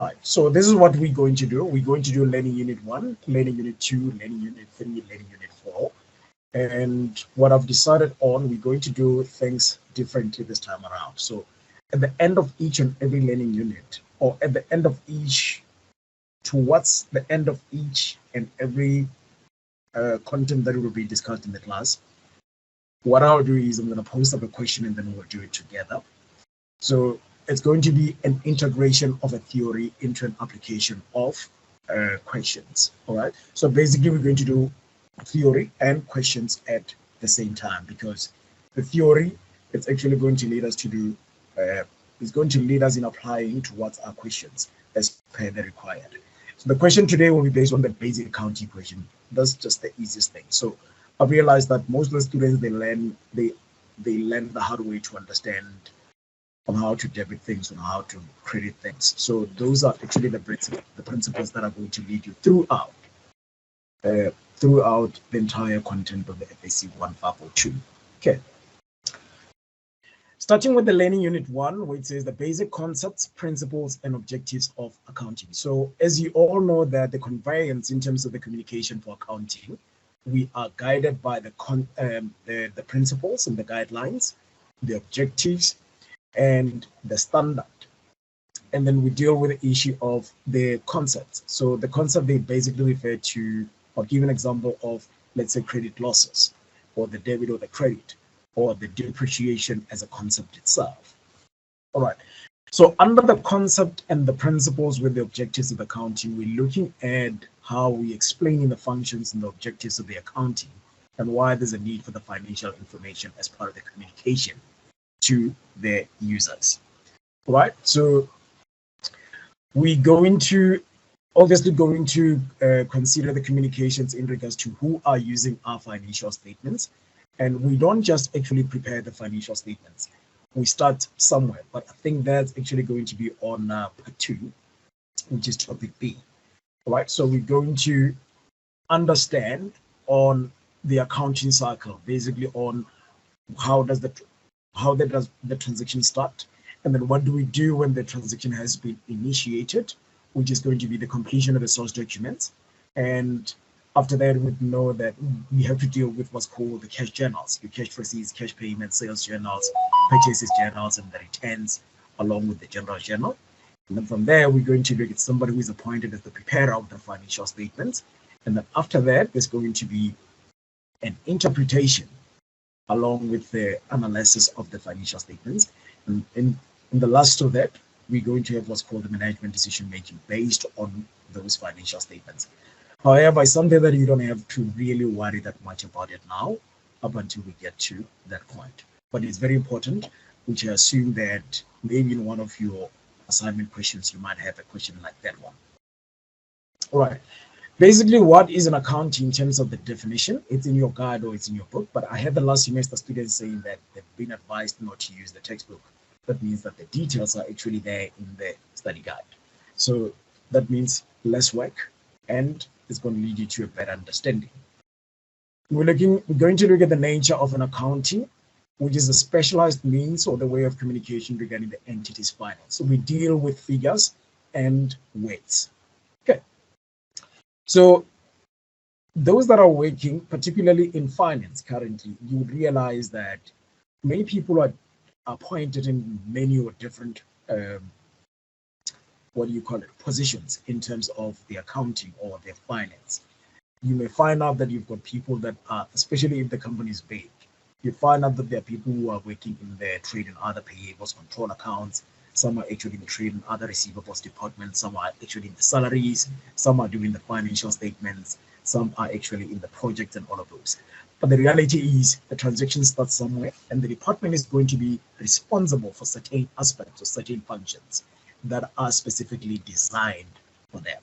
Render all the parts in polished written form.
Right, so this is what we're going to do. We're going to do learning unit 1, learning unit 2, learning unit 3, learning unit 4. And what I've decided on, we're going to do things differently this time around. So at the end of each and every learning unit, or at the end of each, towards the end of each and every content that will be discussed in the class, what I'll do is I'm going to post up a question and then we'll do it together. So it's going to be an integration of a theory into an application of questions. All right. So basically, we're going to do theory and questions at the same time, because the theory is actually going to lead us to do is going to lead us in applying towards our questions as per the required. So the question today will be based on the basic accounting question. That's just the easiest thing. So I realized that most of the students they learn the hard way to understand on how to debit things, on how to credit things. So those are actually the principles that are going to lead you throughout the entire content of the FAC1502. Okay. Starting with the learning unit 1, which is the basic concepts, principles, and objectives of accounting. So as you all know that the conveyance in terms of the communication for accounting, we are guided by the principles and the guidelines, the objectives, and the standard. And then we deal with the issue of the concepts. So the concept, they basically refer to, I'll give an example of, let's say, credit losses, or the debit or the credit, or the depreciation as a concept itself. All right. So under the concept and the principles with the objectives of accounting, we're looking at how we explaining the functions and the objectives of the accounting, and why there's a need for the financial information as part of the communication to the users. All right. So we obviously going to consider the communications in regards to who are using our financial statements. And we don't just actually prepare the financial statements. We start somewhere, but I think that's actually going to be on part 2, which is topic B. All right. So we're going to understand on the accounting cycle, basically on how does the transaction start, and then what do we do when the transaction has been initiated, which is going to be the completion of the source documents. And after that, we know that we have to deal with what's called the cash journals, your cash receipts, cash payments, sales journals, purchases journals, and the returns, along with the general journal. And then from there, we're going to look at somebody who is appointed as the preparer of the financial statements. And then after that, there's going to be an interpretation along with the analysis of the financial statements. And in the last of that, we're going to have what's called the management decision making based on those financial statements. However, it's something that you don't have to really worry that much about it now, up until we get to that point. But it's very important, which I assume that maybe in one of your assignment questions, you might have a question like that one. All right. Basically, what is an accounting in terms of the definition? It's in your guide or it's in your book, but I had the last semester students saying that they've been advised not to use the textbook. That means that the details are actually there in the study guide. So that means less work, and it's going to lead you to a better understanding. We're going to look at the nature of an accounting, which is a specialized means or the way of communication regarding the entity's finance. So we deal with figures and weights. Okay. So those that are working, particularly in finance currently, you would realize that many people are appointed in many or different positions in terms of the accounting or their finance. You may find out that you've got people that are, especially if the company is big, you find out that there are people who are working in the trade and other payables control accounts. Some are actually in the trade and other receivables department. Some are actually in the salaries. Some are doing the financial statements. Some are actually in the projects and all of those. But the reality is the transaction starts somewhere, and the department is going to be responsible for certain aspects or certain functions that are specifically designed for them.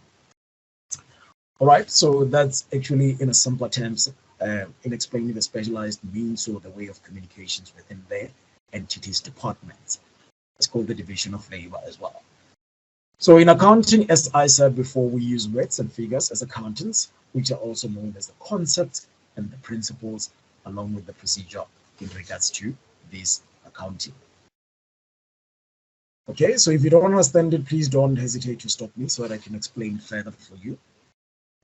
All right, so that's actually in a simpler terms in explaining the specialized means or the way of communications within their entities departments. It's called the division of labor as well. So in accounting, as I said before, we use words and figures as accountants, which are also known as the concepts and the principles, along with the procedure in regards to this accounting. Okay, so if you don't understand it, please don't hesitate to stop me so that I can explain further for you.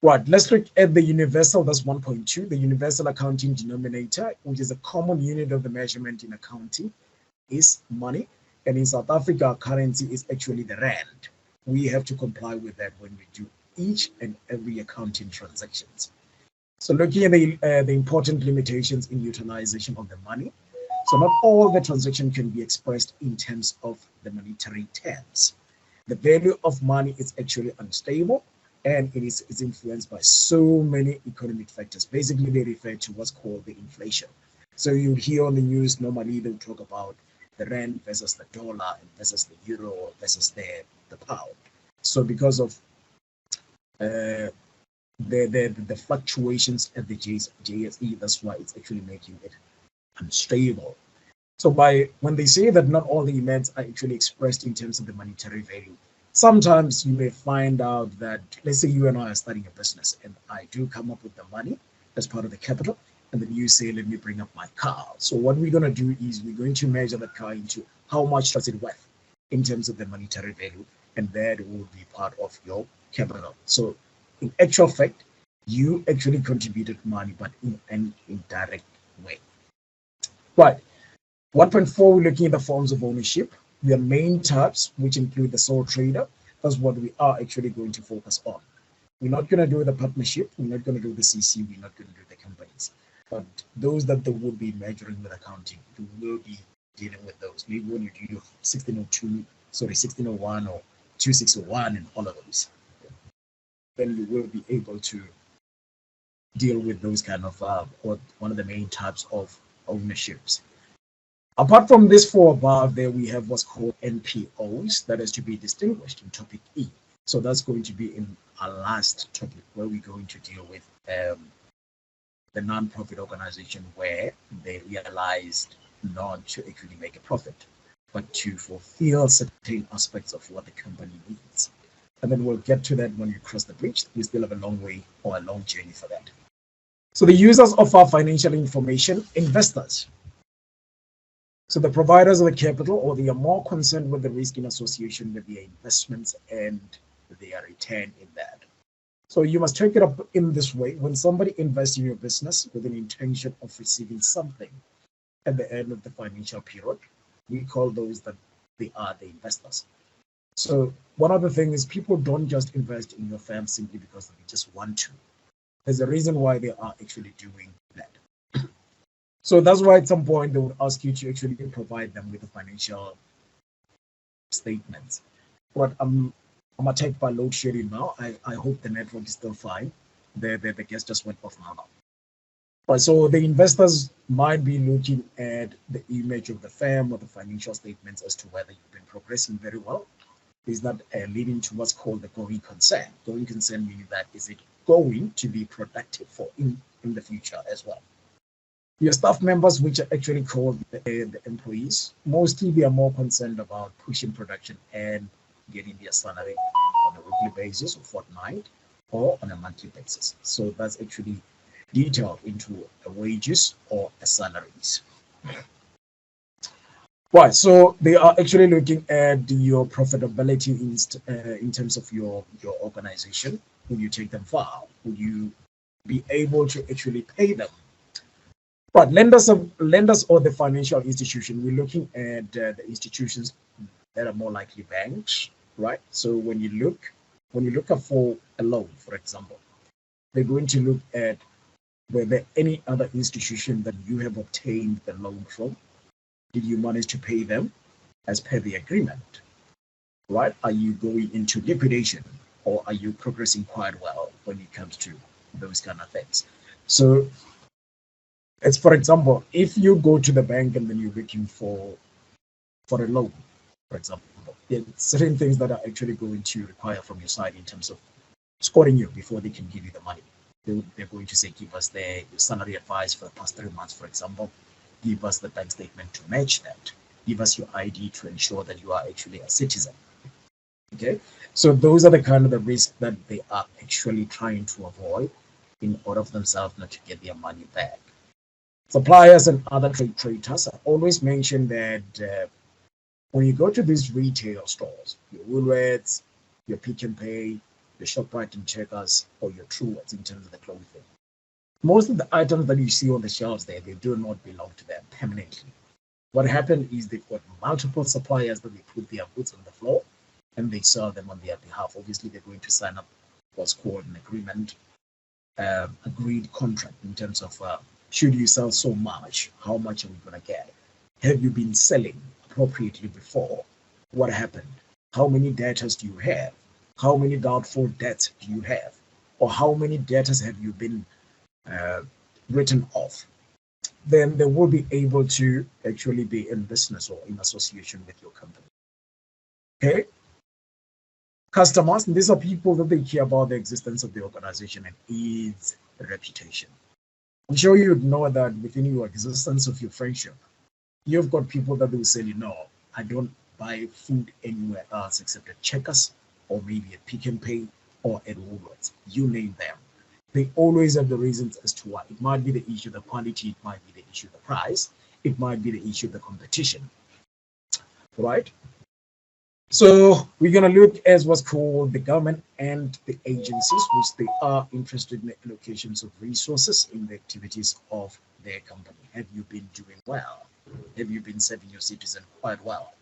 Right, let's look at the universal, that's 1.2, the universal accounting denominator, which is a common unit of the measurement in accounting, is money. And in South Africa, our currency is actually the rand. We have to comply with that when we do each and every accounting transactions. So looking at the important limitations in utilization of the money. So not all the transaction can be expressed in terms of the monetary terms. The value of money is actually unstable, and it is influenced by so many economic factors. Basically, they refer to what's called the inflation. So you hear on the news, normally they'll talk about the rand versus the dollar versus the euro versus the pound. So because of the fluctuations at the JSE, that's why it's actually making it unstable. So when they say that not all the events are actually expressed in terms of the monetary value, sometimes you may find out that, let's say you and I are starting a business and I do come up with the money as part of the capital, and then you say, let me bring up my car. So what we're going to do is we're going to measure that car into how much does it worth in terms of the monetary value, and that will be part of your capital. So in actual fact, you actually contributed money, but in an indirect way. Right. 1.4, we're looking at the forms of ownership. The main types, which include the sole trader. That's what we are actually going to focus on. We're not going to do the partnership. We're not going to do the CC. We're not going to do the companies. But those that they will be measuring with accounting, we will be dealing with those. Maybe when you do your 1601 or 2601 and all of those, then you will be able to deal with those kind of, or one of the main types of ownerships. Apart from this four above, there we have what's called NPOs that is to be distinguished in topic E. So that's going to be in our last topic where we're going to deal with the non-profit organization where they realized not to actually make a profit, but to fulfill certain aspects of what the company needs. And then we'll get to that when you cross the bridge. We still have a long way or a long journey for that. So the users of our financial information, investors. So the providers of the capital, or they are more concerned with the risk in association with their investments and their return in that. So you must take it up in this way. When somebody invests in your business with an intention of receiving something at the end of the financial period, we call those that they are the investors. So one other thing is people don't just invest in your firm simply because they just want to. There's a reason why they are actually doing that. So that's why at some point they would ask you to actually provide them with the financial statements. But I'm attacked by load shedding now. I hope the network is still fine. The guest just went off now. Right, so the investors might be looking at the image of the firm or the financial statements as to whether you've been progressing very well. Is that leading to what's called the going concern? Going concern meaning that is it going to be productive for in the future as well? Your staff members, which are actually called the employees, mostly they are more concerned about pushing production and getting their salary on a weekly basis or fortnight or on a monthly basis. So that's actually detailed into a wages or a salaries. Right, so they are actually looking at your profitability in terms of your organization. Will you take them far? Will you be able to actually pay them? But lenders or the financial institution, we're looking at the institutions that are more likely banks, right? So when you look up for a loan, for example, they're going to look at whether any other institution that you have obtained the loan from, did you manage to pay them as per the agreement, right? Are you going into liquidation or are you progressing quite well when it comes to those kind of things? So it's, for example, if you go to the bank and then you're looking for a loan, for example, there are certain things that are actually going to require from your side in terms of scoring you before they can give you the money. They're going to say, give us your salary advice for the past 3 months, for example. Give us the bank statement to match that. Give us your ID to ensure that you are actually a citizen. Okay, so those are the kind of the risks that they are actually trying to avoid in order for themselves not to get their money back. Suppliers and other trade traders, I always mention that When you go to these retail stores, your Woolworths, your Pick and Pay, your ShopRite and Checkers, or your Truworths in terms of the clothing, most of the items that you see on the shelves there, they do not belong to them permanently. What happened is they've got multiple suppliers that they put their goods on the floor and they sell them on their behalf. Obviously, they're going to sign up what's called an agreement, agreed contract in terms of should you sell so much, how much are we going to get? Have you been selling appropriately before? What happened? How many debtors do you have? How many doubtful debts do you have? Or how many debtors have you been written off? Then they will be able to actually be in business or in association with your company. Okay. Customers, these are people that they care about the existence of the organization and its reputation. I'm sure you would know that within your existence of your friendship, you've got people that will say, no, I don't buy food anywhere else except at Checkers or maybe at Pick and Pay or at Woolworths. You name them. They always have the reasons as to why. It might be the issue, the quality, it might be the issue, the price, it might be the issue, the competition, right? So we're going to look at what's called the government and the agencies, which they are interested in the allocations of resources in the activities of their company. Have you been doing well? Have you been serving your citizen quite well?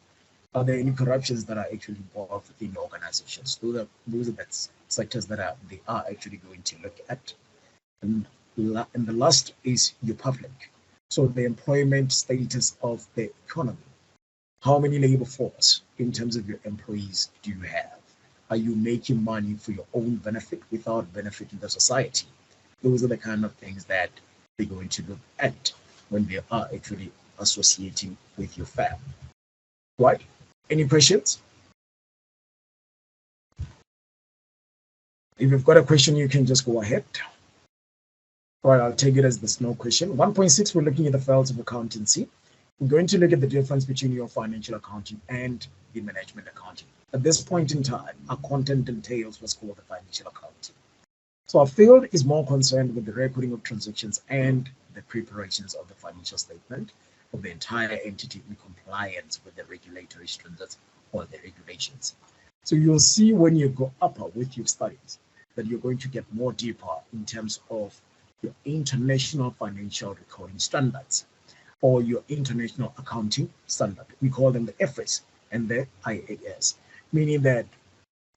Are there any corruptions that are actually involved within your organizations? Those are the sectors that they are actually going to look at. And the last is your public. So the employment status of the economy. How many labor force in terms of your employees do you have? Are you making money for your own benefit without benefiting the society? Those are the kind of things that they're going to look at when they are actually associating with your firm. Right? Any questions? If you've got a question, you can just go ahead. All right, I'll take it as there's no question. 1.6, we're looking at the fields of accountancy. We're going to look at the difference between your financial accounting and the management accounting. At this point in time, our content entails what's called the financial accounting. So our field is more concerned with the recording of transactions and the preparations of the financial statement of the entire entity in compliance with the regulatory standards or the regulations. So you'll see when you go upper with your studies that you're going to get more deeper in terms of your international financial recording standards or your international accounting standard. We call them the FAC and the IAS, meaning that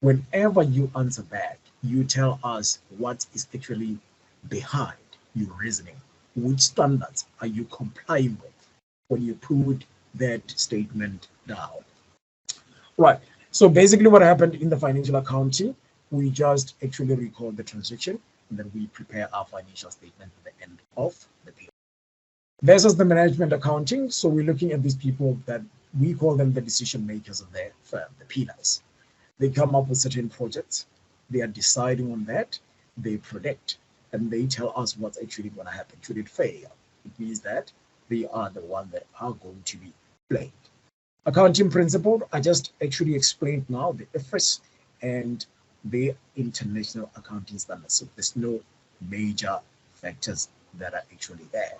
whenever you answer back, you tell us what is actually behind your reasoning. Which standards are you complying with when you put that statement down? Right. So basically what happened in the financial accounting, we just actually record the transaction and then we prepare our financial statement at the end of the period. Versus the management accounting, so we're looking at these people that we call them the decision makers of their firm, the pillars. They come up with certain projects, they are deciding on that, they predict, and they tell us what's actually going to happen. Should it fail, it means that they are the ones that are going to be blamed. Accounting principle, I just actually explained now the FAC and the international accounting standards. So there's no major factors that are actually there.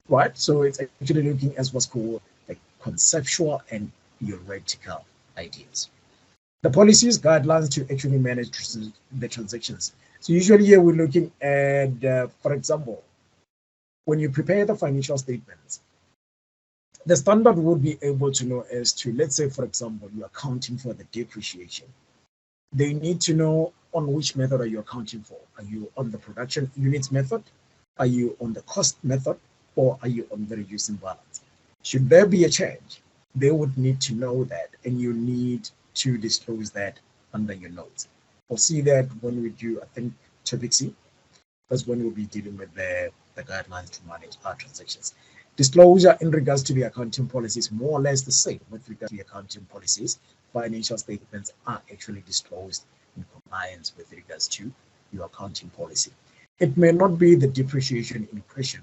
Right, so it's actually looking at what's called the conceptual and theoretical ideas. The policies, guidelines to actually manage the transactions. So usually here we're looking at, for example, when you prepare the financial statements, the standard would be able to know as to, let's say, for example, you're accounting for the depreciation. They need to know on which method are you accounting for. Are you on the production units method? Are you on the cost method? Or are you on the reducing balance? Should there be a change, they would need to know that, and you need to disclose that under your notes. We'll see that when we do, I think, topic C, that's when we'll be dealing with the guidelines to manage our transactions. Disclosure in regards to the accounting policies, more or less the same with regard to the accounting policies. Financial statements are actually disclosed in compliance with regards to your accounting policy. It may not be the depreciation in question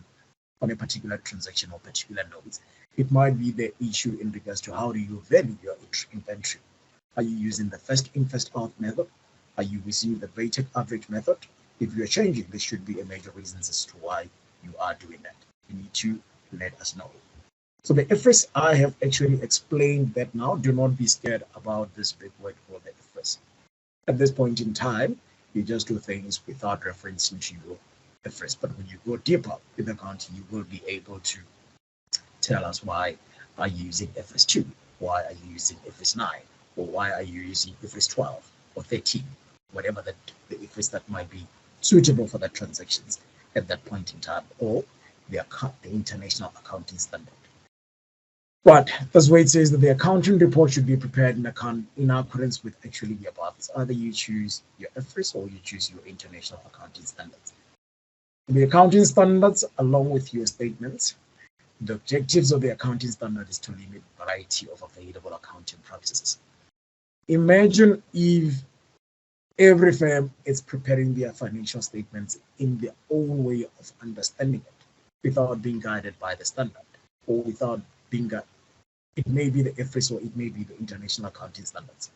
on a particular transaction or particular notes. It might be the issue in regards to how do you value your inventory. Are you using the first in, first out method? Are you using the weighted average method? If you're changing, there should be a major reasons as to why you are doing that. You need to let us know. So the IFRS, I have actually explained that now. Do not be scared about this big word for the IFRS. At this point in time, you just do things without referencing to your IFRS. But when you go deeper with accounting, you will be able to tell us why are you using FS2, why are you using FS9, or why are you using FS 12 or 13, whatever the IFRS that might be suitable for the transactions at that point in time, or the international accounting standard. But that's why it says that the accounting report should be prepared in accordance with actually the above. It's either you choose your IFRS or you choose your international accounting standards. The accounting standards, along with your statements, the objectives of the accounting standard is to limit variety of available accounting practices. Imagine if every firm is preparing their financial statements in their own way of understanding it, without being guided by the standard, or without being guided. It may be the IFRS or it may be the international accounting standards.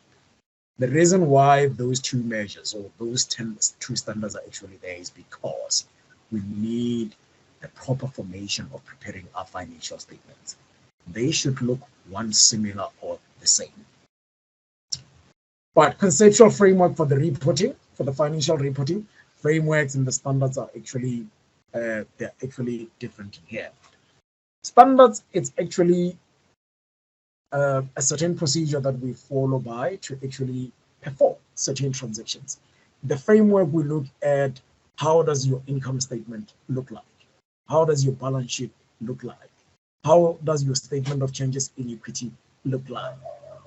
The reason why those two measures or those two standards are actually there is because we need the proper formation of preparing our financial statements. They should look one similar or the same. But conceptual framework for the reporting, for the financial reporting, frameworks and the standards are actually they're actually different here. Standards, it's actually a certain procedure that we follow by to actually perform certain transactions. The framework, we look at how does your income statement look like? How does your balance sheet look like? How does your statement of changes in equity look like?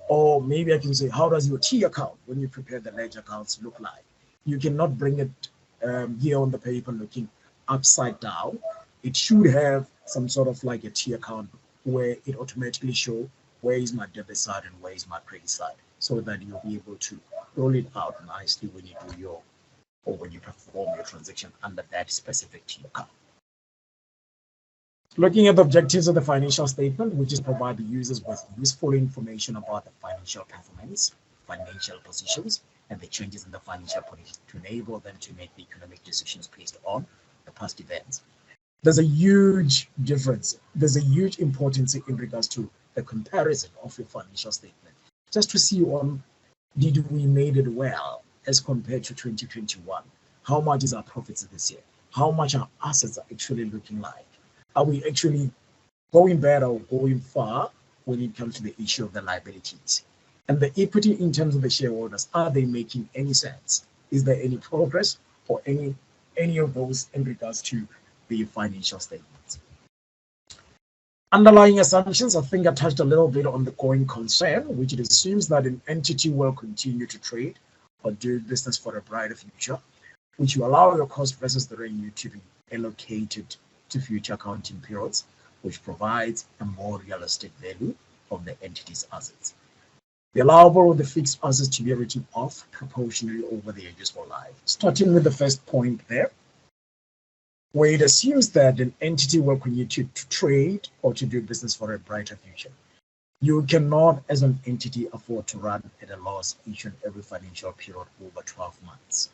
Or maybe I can say, how does your T account, when you prepare the ledger accounts, look like? You cannot bring it here on the paper looking upside down. It should have some sort of like a T account where it automatically shows where is my debit side and where is my credit side, so that you'll be able to roll it out nicely when you do your, or when you perform your transaction under that specific T account. Looking at the objectives of the financial statement, which is provide the users with useful information about the financial performance, financial positions, and the changes in the financial position to enable them to make the economic decisions based on the past events. There's a huge difference. There's a huge importance in regards to the comparison of your financial statement, just to see on did we made it well as compared to 2021. How much is our profits this year? How much our assets are actually looking like? Are we actually going better or going far when it comes to the issue of the liabilities? And the equity in terms of the shareholders, are they making any sense? Is there any progress or any of those in regards to the financial statements? Underlying assumptions, I think I touched a little bit on the going concern, which it assumes that an entity will continue to trade or do business for a brighter future, which will allow your cost versus the revenue to be allocated to future accounting periods, which provides a more realistic value of the entity's assets. The allowable of the fixed assets to be written off proportionally over their useful life. Starting with the first point there, where it assumes that an entity will continue to trade or to do business for a brighter future. You cannot, as an entity, afford to run at a loss each and every financial period over 12 months.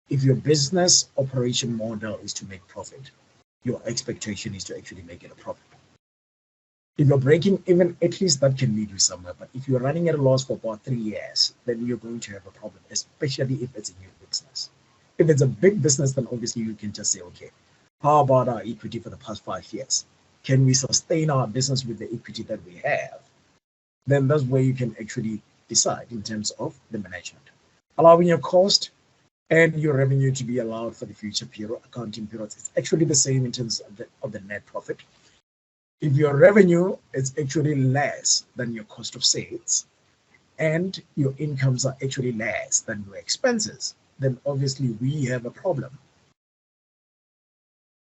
If your business operation model is to make profit, your expectation is to actually make it a profit. If you're breaking even, at least that can lead you somewhere. But if you're running at a loss for about 3 years, then you're going to have a problem, especially if it's a new business. If it's a big business, then obviously you can just say, okay, how about our equity for the past 5 years? Can we sustain our business with the equity that we have? Then that's where you can actually decide in terms of the management. Allowing your cost and your revenue to be allowed for the future period, accounting periods. It's actually the same in terms of the net profit. If your revenue is actually less than your cost of sales and your incomes are actually less than your expenses, then obviously we have a problem.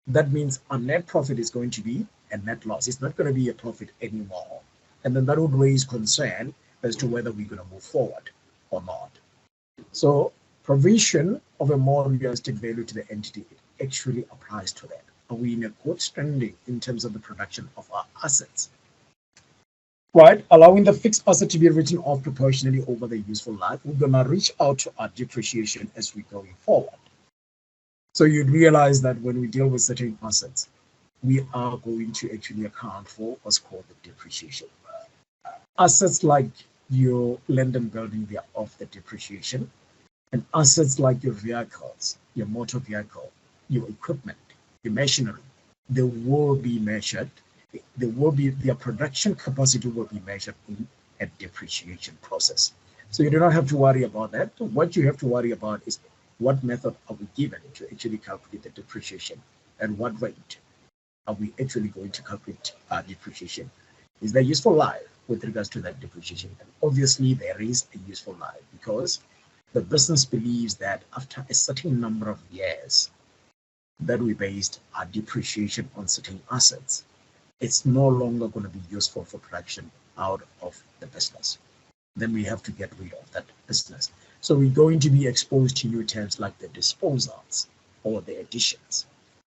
That means our net profit is going to be a net loss. It's not going to be a profit anymore. And then that would raise concern as to whether we're going to move forward or not. So provision of a more realistic value to the entity actually applies to that. Are we in a good standing in terms of the production of our assets? Right, allowing the fixed asset to be written off proportionally over the useful life, we're going to reach out to our depreciation as we're going forward. So you'd realize that when we deal with certain assets, we are going to actually account for what's called the depreciation. Assets like your land and building, they are off the depreciation, and assets like your vehicles, your motor vehicle, your equipment, your machinery, they will be measured. There will be their production capacity will be measured in a depreciation process. So you do not have to worry about that. What you have to worry about is what method are we given to actually calculate the depreciation, and what rate are we actually going to calculate depreciation? Is there useful life with regards to that depreciation? And obviously there is a useful life, because the business believes that after a certain number of years that we based our depreciation on certain assets, it's no longer going to be useful for production out of the business. Then we have to get rid of that business. So we're going to be exposed to new terms like the disposals or the additions.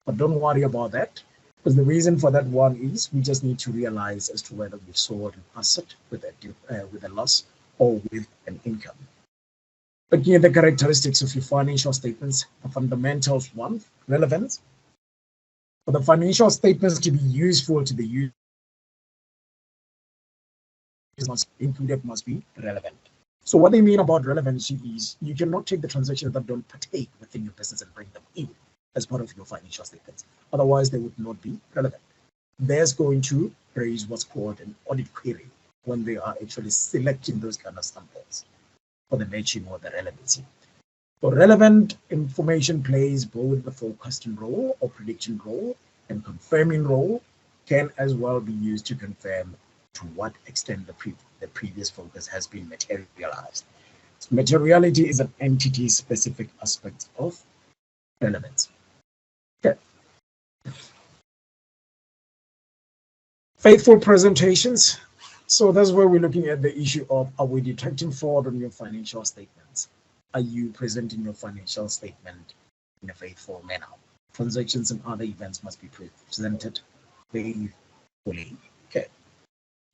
But don't worry about that, because the reason for that one is we just need to realize as to whether we've sold an asset with a loss or with an income. Looking at the characteristics of your financial statements, the fundamentals: one, relevance. For the financial statements to be useful to the user, included must be relevant. So what they mean about relevancy is you cannot take the transactions that don't partake within your business and bring them in as part of your financial statements. Otherwise, they would not be relevant. There's going to raise what's called an audit query when they are actually selecting those kind of samples for the matching or the relevancy. So relevant information plays both the forecasting role or prediction role, and confirming role can as well be used to confirm to what extent the previous focus has been materialized. So materiality is an entity-specific aspect of relevance. Okay. Faithful presentations. So that's where we're looking at the issue of, are we detecting fraud on your financial statements? Are you presenting your financial statement in a faithful manner? Transactions and other events must be presented faithfully. Okay.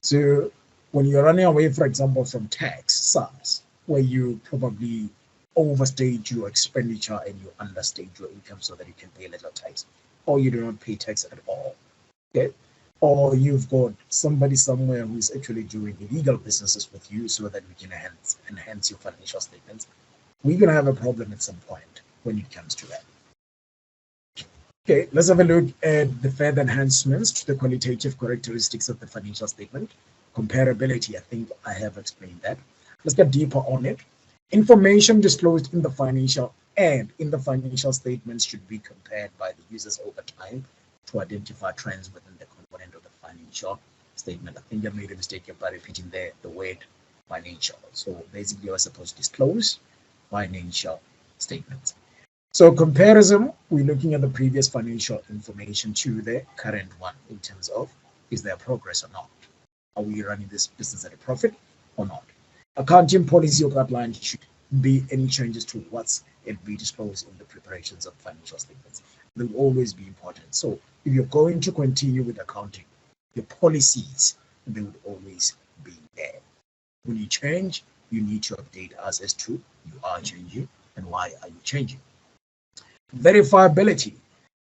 So when you're running away, for example, from tax, SARS, where you probably overstate your expenditure and you understate your income so that you can pay little tax, or you do not pay tax at all. Okay. Or you've got somebody somewhere who's actually doing illegal businesses with you so that we can enhance your financial statements, we're going to have a problem at some point when it comes to that. Okay, let's have a look at the further enhancements to the qualitative characteristics of the financial statement. Comparability, I think I have explained that. Let's get deeper on it. Information disclosed in the financial statements should be compared by the users over time to identify trends within the component of the financial statement. I think I made a mistake by repeating the word financial. So basically, I was supposed to disclose financial statements. So comparison, we're looking at the previous financial information to the current one in terms of, is there progress or not? Are we running this business at a profit or not? Accounting policy or guidelines should be any changes to what's it be disclosed in the preparations of financial statements. They will always be important. So if you're going to continue with accounting, your policies, they would always be there. When you change, you need to update us as to you are changing and why are you changing. Verifiability.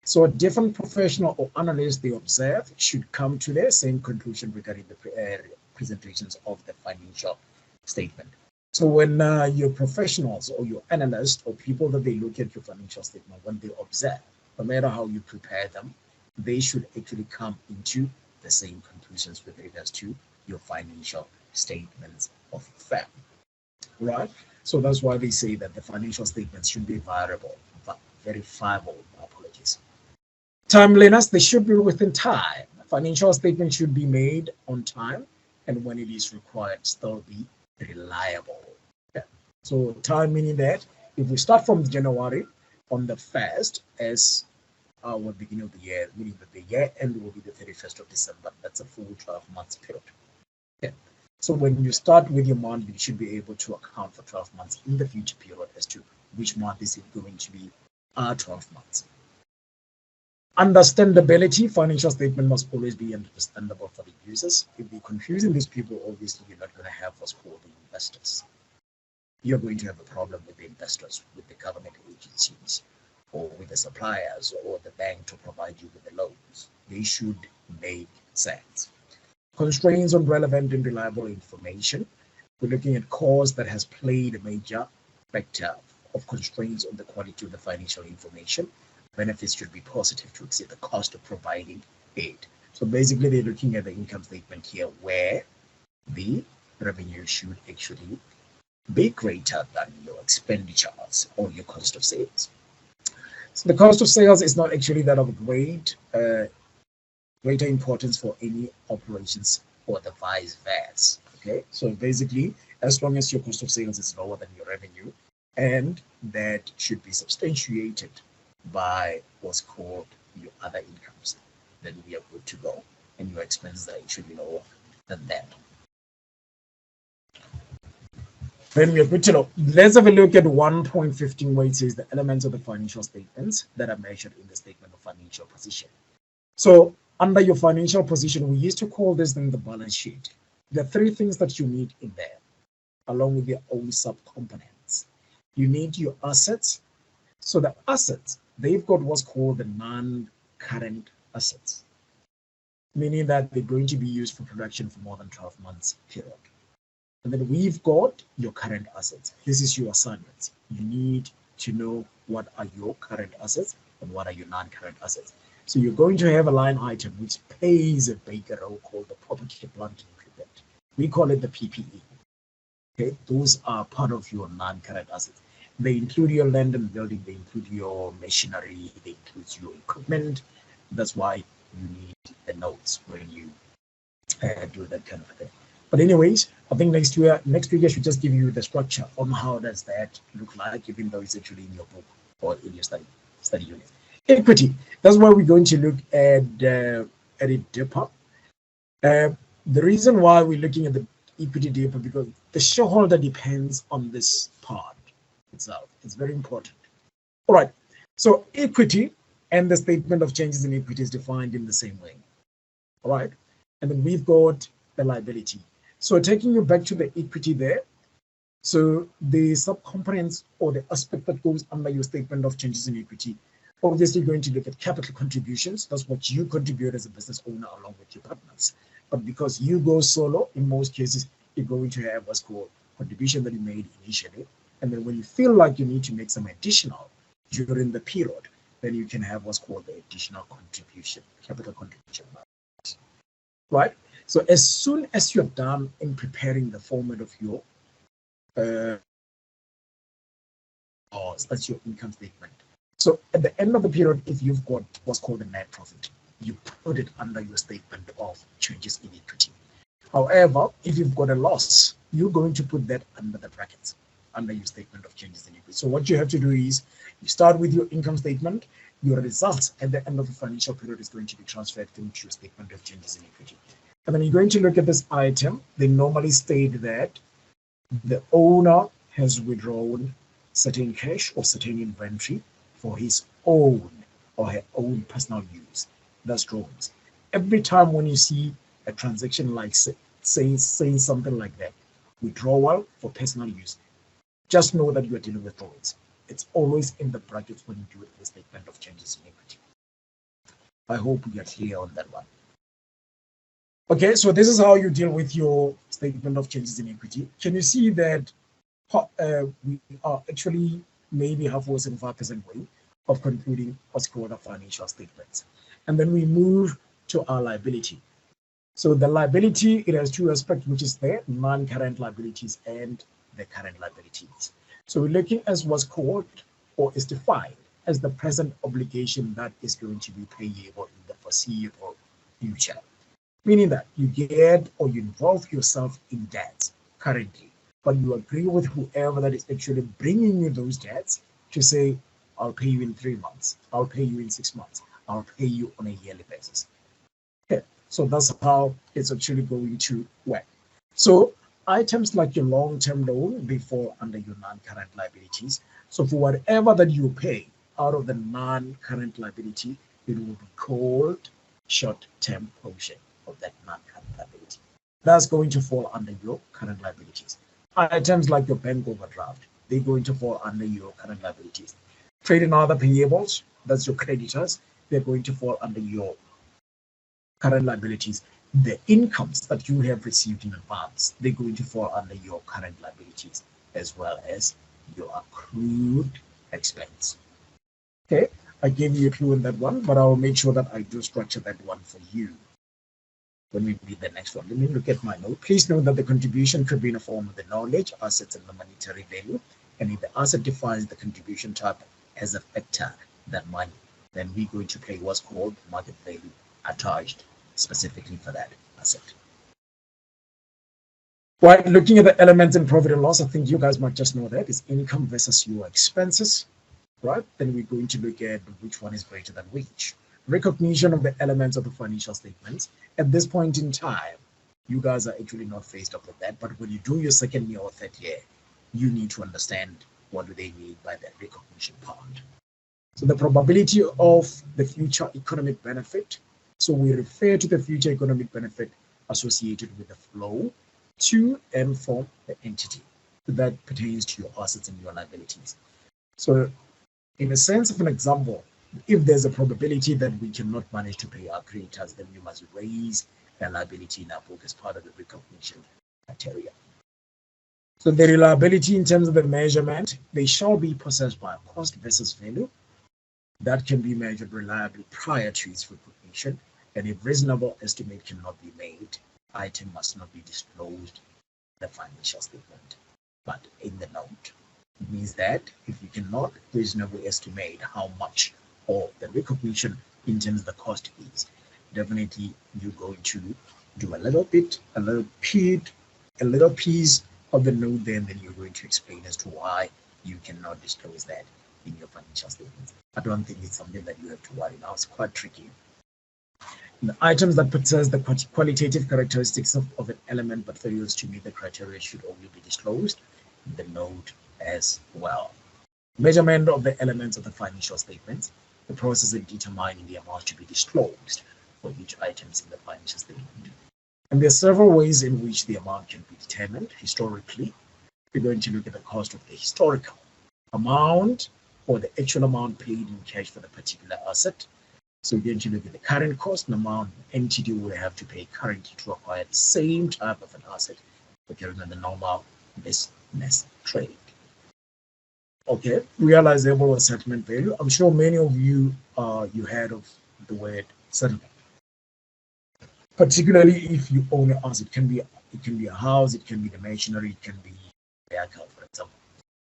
So a different professional or analyst they observe should come to the same conclusion regarding the presentations of the financial statement. So when your professionals or your analysts or people that they look at your financial statement, when they observe, no matter how you prepare them, they should actually come into the same conclusions with regards to your financial statements of firm, right? So that's why they say that the financial statements should be verifiable. Apologies. Timeliness, they should be within time. Financial statements should be made on time, and when it is required, still be reliable. Okay. So time meaning that if we start from January on the 1st as our beginning of the year, meaning that the year end will be the 31st of December. That's a full 12 months period. Okay. So when you start with your month, you should be able to account for 12 months in the future period as to which month is it going to be 12 months. Understandability, financial statement must always be understandable for the users. If you're confusing these people, obviously you're not going to have what's called the investors. You're going to have a problem with the investors, with the government agencies, or with the suppliers or the bank to provide you with the loans. They should make sense. Constraints on relevant and reliable information. We're looking at cause that has played a major factor of constraints on the quality of the financial information. Benefits should be positive to exceed the cost of providing it. So basically, they're looking at the income statement here where the revenue should actually be greater than your expenditures or your cost of sales. So the cost of sales is not actually that of greater importance for any operations or the vice versa. Okay, so basically, as long as your cost of sales is lower than your revenue, and that should be substantiated by what's called your other incomes, then we are good to go, and your expenses are actually lower than that. Then we are good to know. Let's have a look at 1.15 where it says the elements of the financial statements that are measured in the statement of financial position. So under your financial position, we used to call this thing the balance sheet. There are three things that you need in there, along with their own subcomponents. You need your assets. So the assets, they've got what's called the non-current assets, meaning that they're going to be used for production for more than 12 months period. And then we've got your current assets. This is your assignments. You need to know what are your current assets and what are your non-current assets. So you're going to have a line item which plays a bigger role called the property, plant, and equipment. We call it the PPE. Okay, those are part of your non-current assets. They include your land and building. They include your machinery. They include your equipment. That's why you need the notes when you do that kind of thing. But anyways, I think next week I should just give you the structure on how does that look like, even though it's actually in your book or in your study unit. Equity. That's why we're going to look at it deeper. The reason why we're looking at the equity deeper because the shareholder depends on this part itself. It's very important. All right. So equity and the statement of changes in equity is defined in the same way. All right. And then we've got the liability. So taking you back to the equity there, so the subcomponents or the aspect that goes under your statement of changes in equity, obviously going to look at capital contributions. That's what you contribute as a business owner along with your partners. But because you go solo, in most cases, you're going to have what's called contribution that you made initially. And then when you feel like you need to make some additional during the period, then you can have what's called the additional contribution, capital contribution. Right? So as soon as you're done in preparing the format of your that's your income statement. So at the end of the period, if you've got what's called the net profit, you put it under your statement of changes in equity. However, if you've got a loss, you're going to put that under the brackets, under your statement of changes in equity. So what you have to do is you start with your income statement, your results at the end of the financial period is going to be transferred into your statement of changes in equity. And then you're going to look at this item. They normally state that the owner has withdrawn certain cash or certain inventory for his own or her own personal use. That's drawings. Every time when you see a transaction like saying something like that, withdrawal for personal use, just know that you are dealing with drawings. It's always in the brackets when you do it in the statement of changes in equity. I hope we are clear on that one. Okay, so this is how you deal with your statement of changes in equity. Can you see that we are actually maybe halfway 75% way of concluding what's called our financial statements. And then we move to our liability. So the liability, it has two aspects, which is the non-current liabilities and the current liabilities. So we're looking at what's called or is defined as the present obligation that is going to be payable in the foreseeable future. Meaning that you get or you involve yourself in debts currently, but you agree with whoever that is actually bringing you those debts to say, I'll pay you in 3 months, I'll pay you in 6 months, I'll pay you on a yearly basis. Okay, so that's how it's actually going to work. So items like your long-term loan, they fall under your non-current liabilities. So for whatever that you pay out of the non-current liability, it will be called short-term portion of that non-current liability. That's going to fall under your current liabilities. Items like your bank overdraft, they're going to fall under your current liabilities. Trade and other payables, that's your creditors, they're going to fall under your current liabilities. The incomes that you have received in advance, they're going to fall under your current liabilities, as well as your accrued expense. Okay, I gave you a clue in that one, but I'll make sure that I do structure that one for you when we read the next one. Let me look at my note. Please note that the contribution could be in the form of the knowledge, assets, and the monetary value. And if the asset defines the contribution type as a factor than money, then we're going to play what's called market value attached specifically for that asset. Right, looking at the elements in profit and loss, I think you guys might just know that is income versus your expenses, right? Then we're going to look at which one is greater than which. Recognition of the elements of the financial statements. At this point in time, you guys are actually not faced up with that, but when you do your second year or third year, you need to understand what do they mean by that recognition part. So the probability of the future economic benefit. So we refer to the future economic benefit associated with the flow to and from the entity that pertains to your assets and your liabilities. So in a sense of an example, if there's a probability that we cannot manage to pay our creditors, then we must raise a liability in our book as part of the recognition criteria. So the reliability in terms of the measurement, they shall be possessed by cost versus value. That can be measured reliably prior to its recognition, and if reasonable estimate cannot be made, item must not be disclosed in the financial statement, but in the note. It means that if you cannot reasonably estimate how much or the recognition in terms of the cost is, definitely you're going to do a little piece of the note there, and then you're going to explain as to why you cannot disclose that in your financial statements. I don't think it's something that you have to worry now. It's quite tricky. The items that possess the qualitative characteristics of an element but fails to meet the criteria should only be disclosed in the note as well. Measurement of the elements of the financial statements. The process of determining the amount to be disclosed for each item in the financial statement. And there are several ways in which the amount can be determined historically. We're going to look at the cost of the historical amount or the actual amount paid in cash for the particular asset. So we're going to look at the current cost and amount the entity will have to pay currently to acquire the same type of an asset occurring in the normal business trade. Okay, realizable or settlement value. I'm sure many of you you heard of the word settlement. Particularly if you own an asset, it can be a house, it can be the machinery, it can be the account, for example.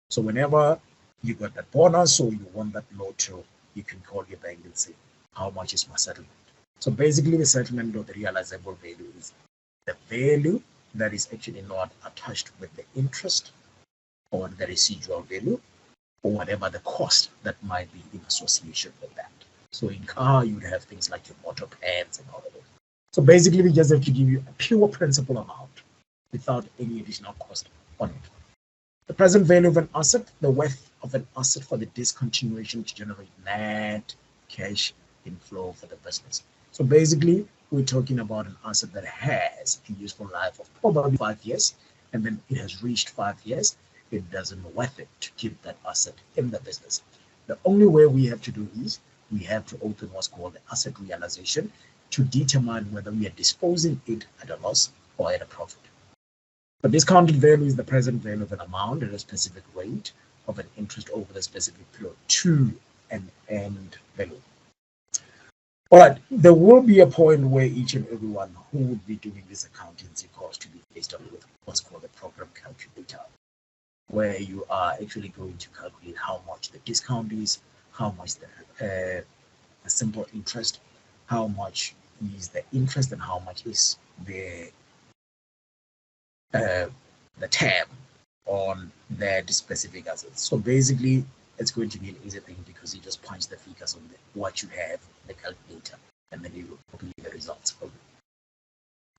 So whenever you got that bonus or you want that lotto, you can call your bank and say, how much is my settlement? So basically the settlement or the realizable value is the value that is actually not attached with the interest or the residual value or whatever the cost that might be in association with that. So in car, you would have things like your motor pads and all of it. So basically, we just have to give you a pure principal amount without any additional cost on it. The present value of an asset, the worth of an asset for the discontinuation to generate net cash inflow for the business. So basically, we're talking about an asset that has a useful life of probably 5 years, and then it has reached 5 years. It doesn't worth it to keep that asset in the business. The only way we have to do is we have to open what's called the asset realization to determine whether we are disposing it at a loss or at a profit. The discounted value is the present value of an amount at a specific rate of an interest over the specific period to an end value. All right, there will be a point where each and everyone who would be doing this accountancy course to be faced up with what's called the program calculator, where you are actually going to calculate how much the discount is, how much the simple interest, how much is the interest, and how much is the term on that specific assets. So basically, it's going to be an easy thing because you just punch the figures on what you have in the calculator, and then you will populate the results for you.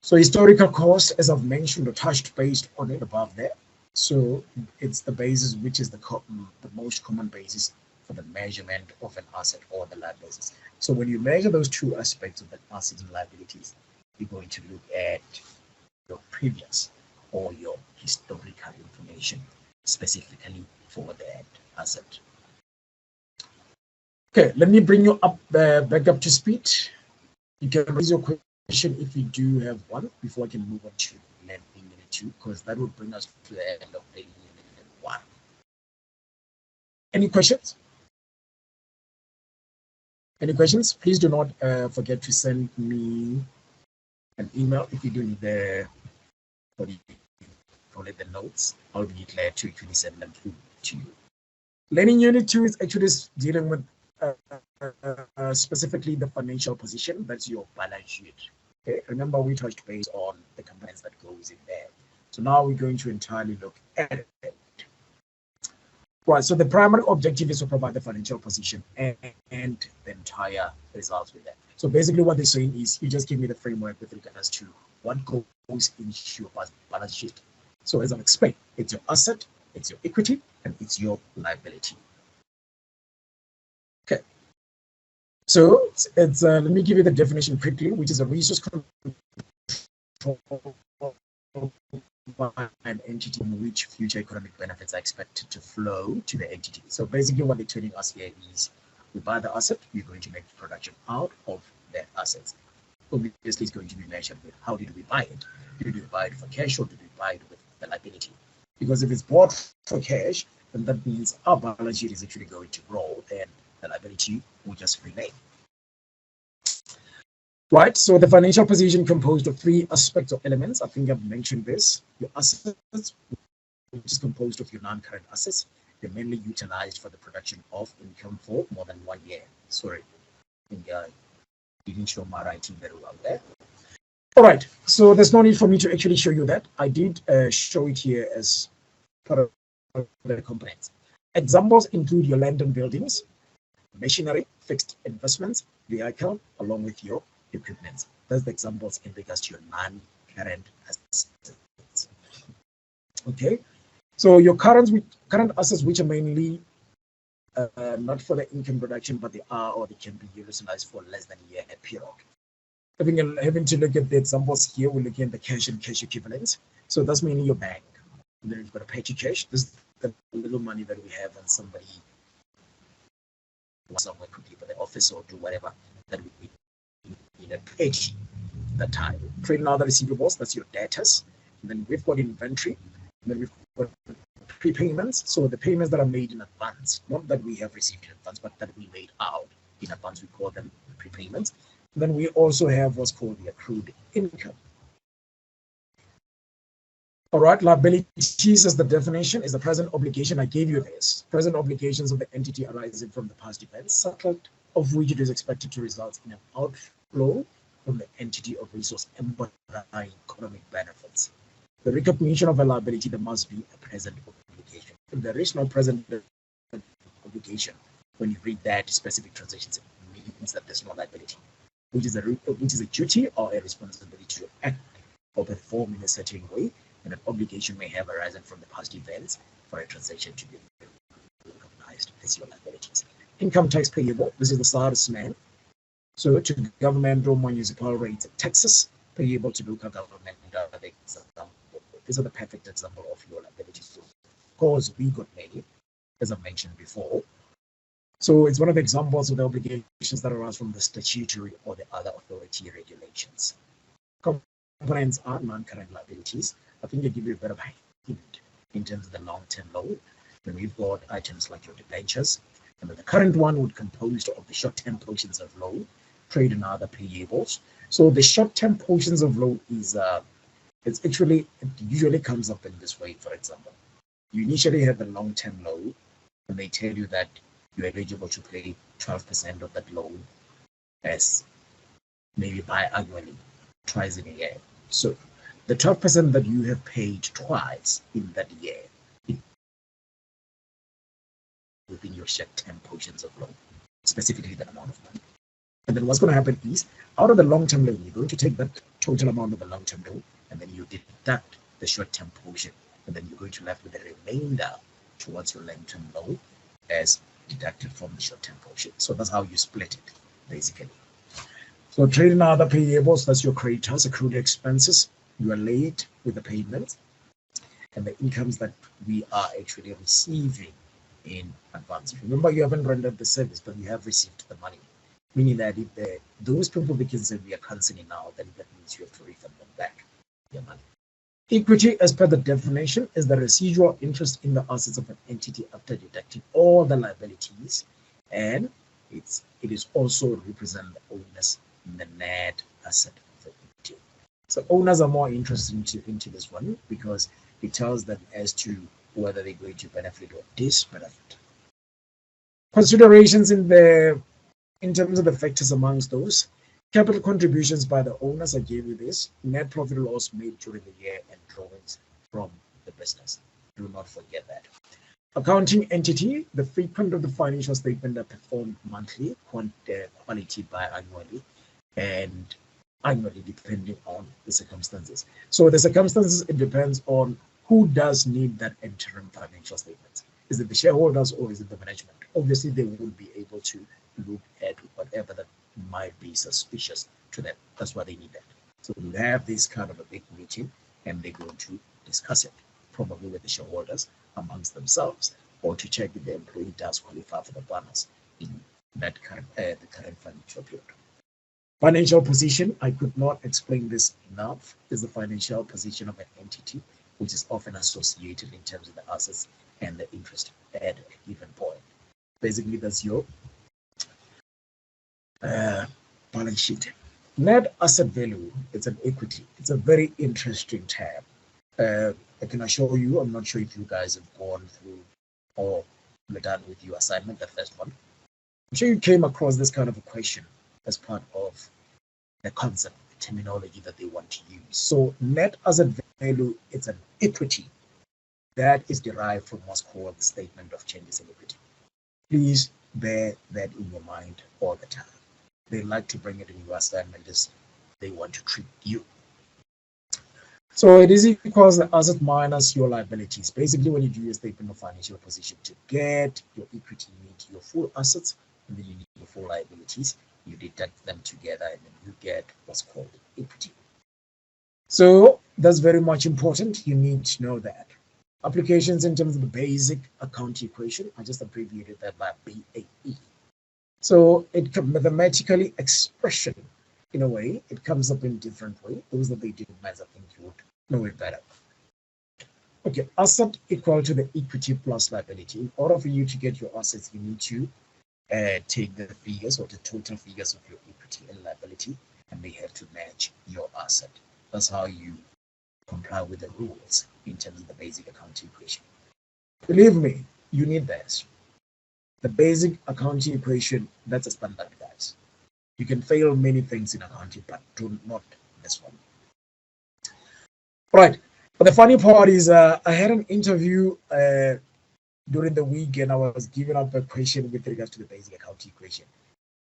So historical cost, as I've mentioned or touched based on it above there. So it's the basis which is the most common basis for the measurement of an asset or the liabilities. So when you measure those two aspects of the assets and liabilities, you're going to look at your previous or your historical information specifically for that asset. Okay, let me bring you up back up to speed. You can raise your question if you do have one before I can move on to learning unit 2, because that will bring us to the end of the unit 1. Any questions? Any questions? Please do not forget to send me an email if you do need the notes. I'll be glad to actually send them through to you. Learning unit 2 is actually dealing with specifically the financial position. That's your balance sheet. Okay, remember we touched base on the components that goes in there. So now we're going to entirely look at it. Right, so the primary objective is to provide the financial position and the entire results with that. So basically what they're saying is you just give me the framework with regards to what goes into your balance sheet. So as I've explained, it's your asset, it's your equity, and it's your liability. Okay. So it's let me give you the definition quickly, which is a resource control by an entity in which future economic benefits are expected to flow to the entity. So basically what they're telling us here is we buy the asset, we're going to make production out of that assets. Obviously, it's going to be measured with how did we buy it? Did we buy it for cash or did we buy it with the liability? Because if it's bought for cash, then that means our balance sheet is actually going to grow and the liability will just remain. Right, so the financial position composed of 3 aspects or elements. I think I've mentioned this. Your assets, which is composed of your non-current assets. They're mainly utilized for the production of income for more than 1 year. Sorry, I think I didn't show my writing very well there. All right, so there's no need for me to actually show you that. I did show it here as part of the components. Examples include your land and buildings, machinery, fixed investments, vehicle, along with your equipment. That's the examples in regards to your non-current assets. Okay, so your current assets, which are mainly not for the income production, but they are or they can be utilized for less than a year period. Having to look at the examples here, we're looking at the cash and cash equivalents. So that's mainly your bank. And then you've got a petty cash. This is the little money that we have when somebody somewhere could be for the office or do whatever that we need a page that time. Trade and other receivables, that's your debtors. And then we've got inventory. And then we've got prepayments. So the payments that are made in advance, not that we have received in advance, but that we made out in advance, we call them prepayments. And then we also have what's called the accrued income. All right, liabilities as the definition is the present obligation. I gave you this. Present obligations of the entity arising from the past events, settled of which it is expected to result in an outflow from the entity of resource embodying economic benefits. The recognition of a liability, there must be a present obligation. If there is no present obligation, when you read that specific transitions, it means that there's no liability, which is a duty or a responsibility to act or perform in a certain way, and an obligation may have arisen from the past events for a transaction to be recognized as your liabilities. Income tax payable, this is the slightest man. So to government or municipal rates and taxes payable to local government. These are the perfect example of your liabilities. Of course, we got many, as I mentioned before. So it's one of the examples of the obligations that arise from the statutory or the other authority regulations. Components are non-current liabilities. I think they give you a bit of a hint in terms of the long-term loan. Then we've got items like your debentures, and then the current one would compose of the short-term portions of loan, trade and other payables. So the short-term portions of loan is it usually comes up in this way. For example, you initially have the long-term loan, and they tell you that you're eligible to pay 12% of that loan as maybe biannually, twice in a year. So the 12% that you have paid twice in that year within your short-term portions of loan, specifically that amount of money. And then what's going to happen is, out of the long-term loan, you're going to take that total amount of the long-term loan, and then you deduct the short-term portion, and then you're going to left with the remainder towards your long-term loan as deducted from the short-term portion. So that's how you split it, basically. So trade and other payables, that's your creditors, accrued expenses. You are late with the payment, and the incomes that we are actually receiving in advance. Remember, you haven't rendered the service, but you have received the money. Meaning that if those people they can say we are cancelling now, then that means you have to refund them back their money. Equity, as per the definition, is the residual interest in the assets of an entity after deducting all the liabilities, and it is also represent the owners in the net asset of the entity. So owners are more interested into this one because it tells them as to whether they're going to benefit or disbenefit. Considerations in terms of the factors amongst those. Capital contributions by the owners, I gave you this. Net profit or loss made during the year and drawings from the business. Do not forget that. Accounting entity, the frequent of the financial statement are performed monthly, quality by annually, and annually depending on the circumstances. So the circumstances, it depends on who does need that interim financial statement. Is it the shareholders or is it the management? Obviously, they will be able to look at whatever that might be suspicious to them. That's why they need that. So we have this kind of a big meeting and they're going to discuss it, probably with the shareholders amongst themselves, or to check if the employee does qualify for the bonus in that the current financial period. Financial position, I could not explain this enough, is the financial position of an entity, which is often associated in terms of the assets and the interest at a given point. Basically, that's your balance sheet. Net asset value, it's an equity. It's a very interesting tab. I can assure you, I'm not sure if you guys have gone through or done with your assignment, the first one. I'm sure you came across this kind of a question as part of the concept, the terminology that they want to use. So net asset value, it's an equity that is derived from what's called the statement of changes in equity. Please bear that in your mind all the time. They like to bring it in your assignment as they want to trick you. So it is equals the asset minus your liabilities. Basically, when you do your statement of financial position to get your equity, you need your full assets and then you need your full liabilities. You deduct them together and then you get what's called equity. So that's very much important. You need to know that. Applications in terms of the basic accounting equation, I just abbreviated that by BAE. So it mathematically expression, in a way, it comes up in different way. Those that they didn't math, I think you would know it better. Okay, asset equal to the equity plus liability. In order for you to get your assets, you need to take the figures or the total figures of your equity and liability, and they have to match your asset. That's how you comply with the rules in terms of the basic accounting equation. Believe me, you need this. The basic accounting equation, that's a standard, guys. You can fail many things in accounting, but do not this one. Right. But the funny part is I had an interview during the week and I was giving up a question with regards to the basic accounting equation.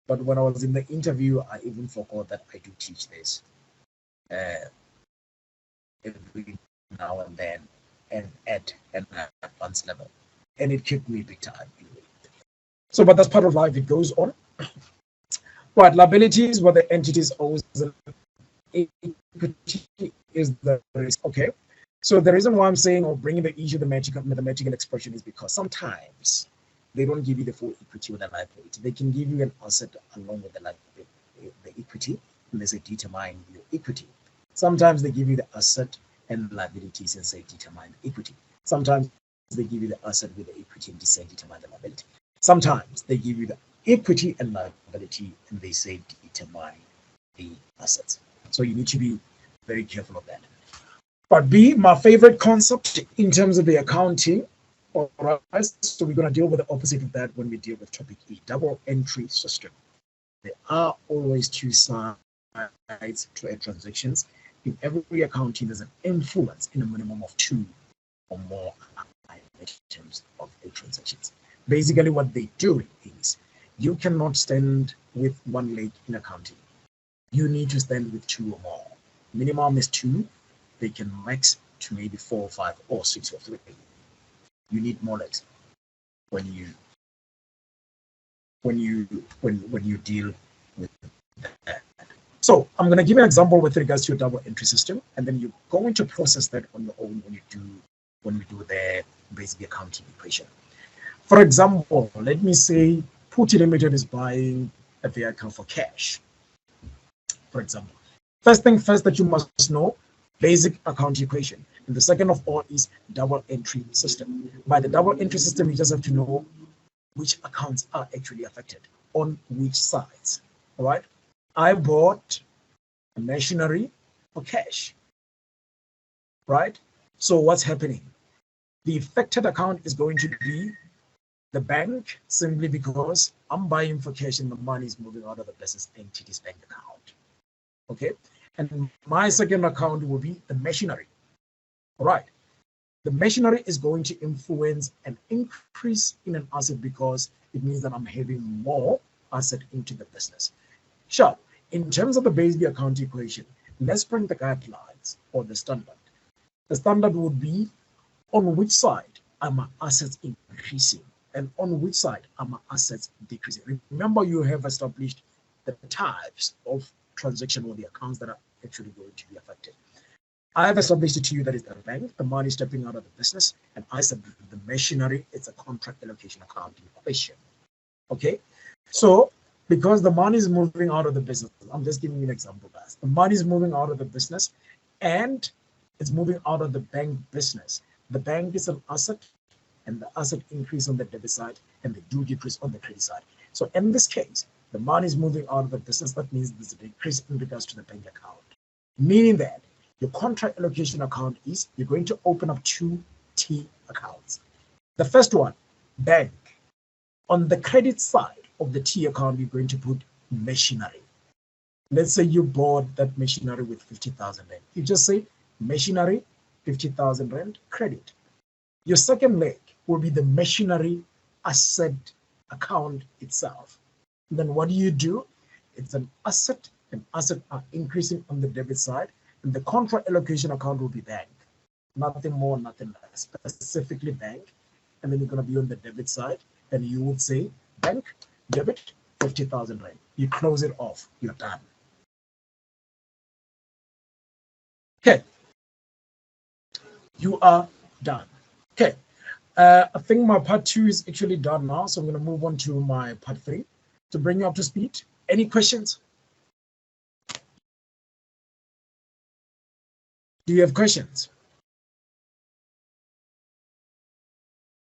But when I was in the interview, I even forgot that I do teach this every now and then and at an advanced level. And it kicked me big time. So, but that's part of life, it goes on. Right, liabilities, what the entities owes, equity is the risk. Okay, so the reason why I'm saying or bringing the issue, the mathematical expression is because sometimes they don't give you the full equity or the liability. They can give you an asset along with the equity, and they say determine your equity. Sometimes they give you the asset and liabilities and say determine the equity. Sometimes they give you the asset with the equity and they say determine the liability. Sometimes they give you the equity and liability and they say determine the assets. So you need to be very careful of that. Part B, my favorite concept in terms of the accounting. All right, so we're going to deal with the opposite of that when we deal with topic E, double entry system. There are always two sides to a transactions. In every accounting, there's an influence in a minimum of two or more items of a transactions. Basically, what they do is you cannot stand with one leg in accounting. You need to stand with two or more. Minimum is two. They can max to maybe 4 or 5 or 6 or 3. You need more legs when you deal with that. So I'm going to give you an example with regards to your double entry system, and then you're going to process that on your own when we do the basic accounting equation. For example, let me say Putty Limited is buying a vehicle for cash, for example. First thing first that you must know, basic account equation. And the second of all is double entry system. By the double entry system, you just have to know which accounts are actually affected on which sides. All right. I bought a machinery for cash. Right. So what's happening? The affected account is going to be the bank, simply because I'm buying for cash and the money is moving out of the business entity's bank account. Okay. And my second account will be the machinery. All right. The machinery is going to influence an increase in an asset because it means that I'm having more asset into the business. Sure. In terms of the basic account equation, let's bring the guidelines or the standard. The standard would be on which side are my assets increasing and on which side are my assets decreasing. Remember, you have established the types of transaction or the accounts that are actually going to be affected. I have established it to you that is the bank, the money stepping out of the business, and I said the machinery, it's a contract allocation account equation. Okay, so because the money is moving out of the business, I'm just giving you an example, guys. The money is moving out of the business and it's moving out of the bank business. The bank is an asset and the asset increase on the debit side and the due decrease on the credit side. So in this case, the money is moving out of the business. That means there's a decrease in regards to the bank account, meaning that your contract allocation account is you're going to open up 2 T accounts. The first one, bank. On the credit side of the T account, you're going to put machinery. Let's say you bought that machinery with 50,000 rand. You just say machinery, 50,000 rand credit. Your second leg will be the machinery asset account itself. And then what do? It's an asset, and assets are increasing on the debit side, and the contract allocation account will be bank. Nothing more, nothing less, specifically bank. And then you're going to be on the debit side, and you would say bank, debit, 50,000 rand. You close it off, you're done. Okay, you are done. Okay, I think my part 2 is actually done now, so I'm going to move on to my part 3 to bring you up to speed. Any questions? Do you have questions?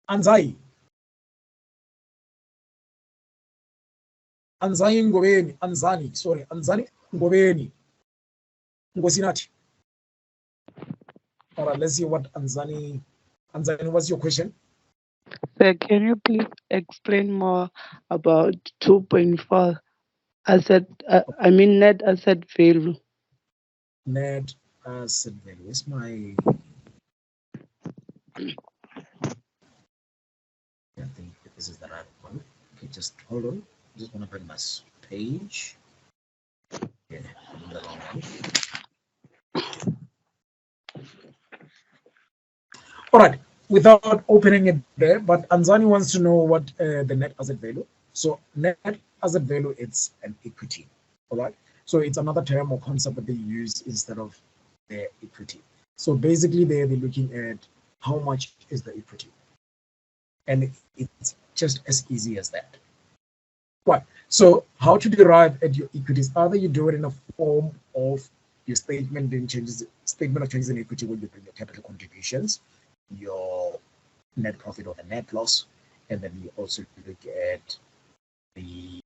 Anzai Ngobeni, Anzani, sorry, Anzani Ngobeni. Ngosinati. All right, let's see what Anzani, what's your question? Sir, can you please explain more about 2.4 asset, net asset value? Net asset value. Where's my, I think this is the right one. Okay, just hold on. I just want to bring my page. Yeah, I'm the wrong one. All right, without opening it there, but Anzani wants to know what the net asset value. So net asset value, it's an equity. All right, so it's another term or concept that they use instead of the equity. So basically, they're looking at how much is the equity, and it's just as easy as that. Right. So how to derive at your equities? Either you do it in a form of your statement of changes in equity when you bring your capital contributions, your net profit or the net loss, and then you also look at the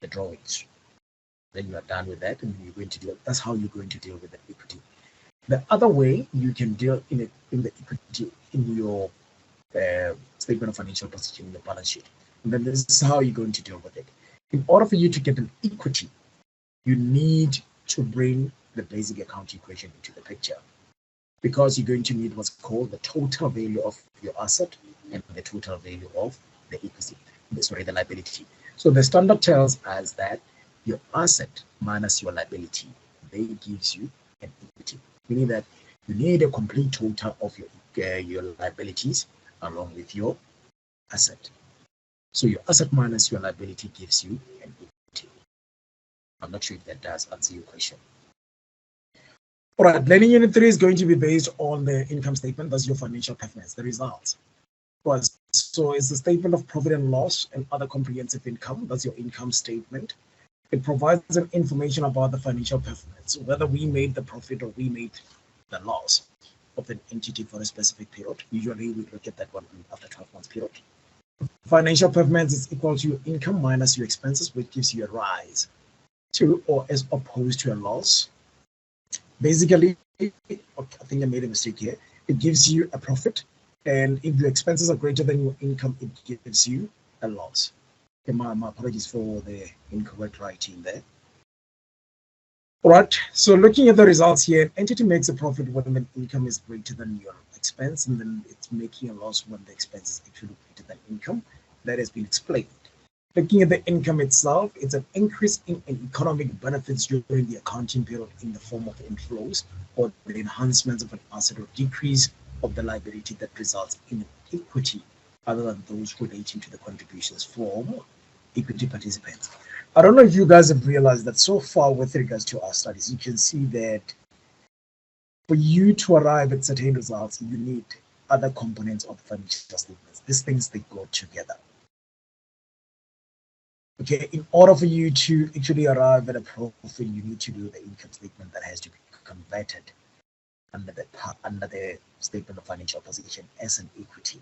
drawings. Then you are done with that, and you're going to deal. That's how you're going to deal with the equity. The other way you can deal in the equity in your statement of financial position in the balance sheet. And then this is how you're going to deal with it. In order for you to get an equity, you need to bring the basic account equation into the picture, because you're going to need what's called the total value of your asset and the total value of the equity, sorry, the liability. So the standard tells us that your asset minus your liability, they gives you an equity, meaning that you need a complete total of your liabilities along with your asset. So your asset minus your liability gives you an equity. I'm not sure if that does answer your question. All right, learning unit 3 is going to be based on the income statement. That's your financial performance, the results. Right. So it's a statement of profit and loss and other comprehensive income. That's your income statement. It provides an information about the financial performance, whether we made the profit or we made the loss of an entity for a specific period. Usually we look at that one after 12 months period. Financial performance is equal to your income minus your expenses, which gives you a rise to or as opposed to a loss. Basically, okay, I think I made a mistake here. It gives you a profit, and if your expenses are greater than your income, it gives you a loss. Okay, my apologies for the incorrect writing there. All right, so looking at the results here, entity makes a profit when the income is greater than your expense, and then it's making a loss when the expense is actually greater than income. That has been explained. Looking at the income itself, it's an increase in economic benefits during the accounting period in the form of inflows or the enhancements of an asset or decrease of the liability that results in an equity other than those relating to the contributions from equity participants. I don't know if you guys have realized that so far with regards to our studies, you can see that for you to arrive at certain results, you need other components of the financial statements. These things, they go together. Okay, in order for you to actually arrive at a profit, you need to do the income statement that has to be converted under the statement of financial position as an equity.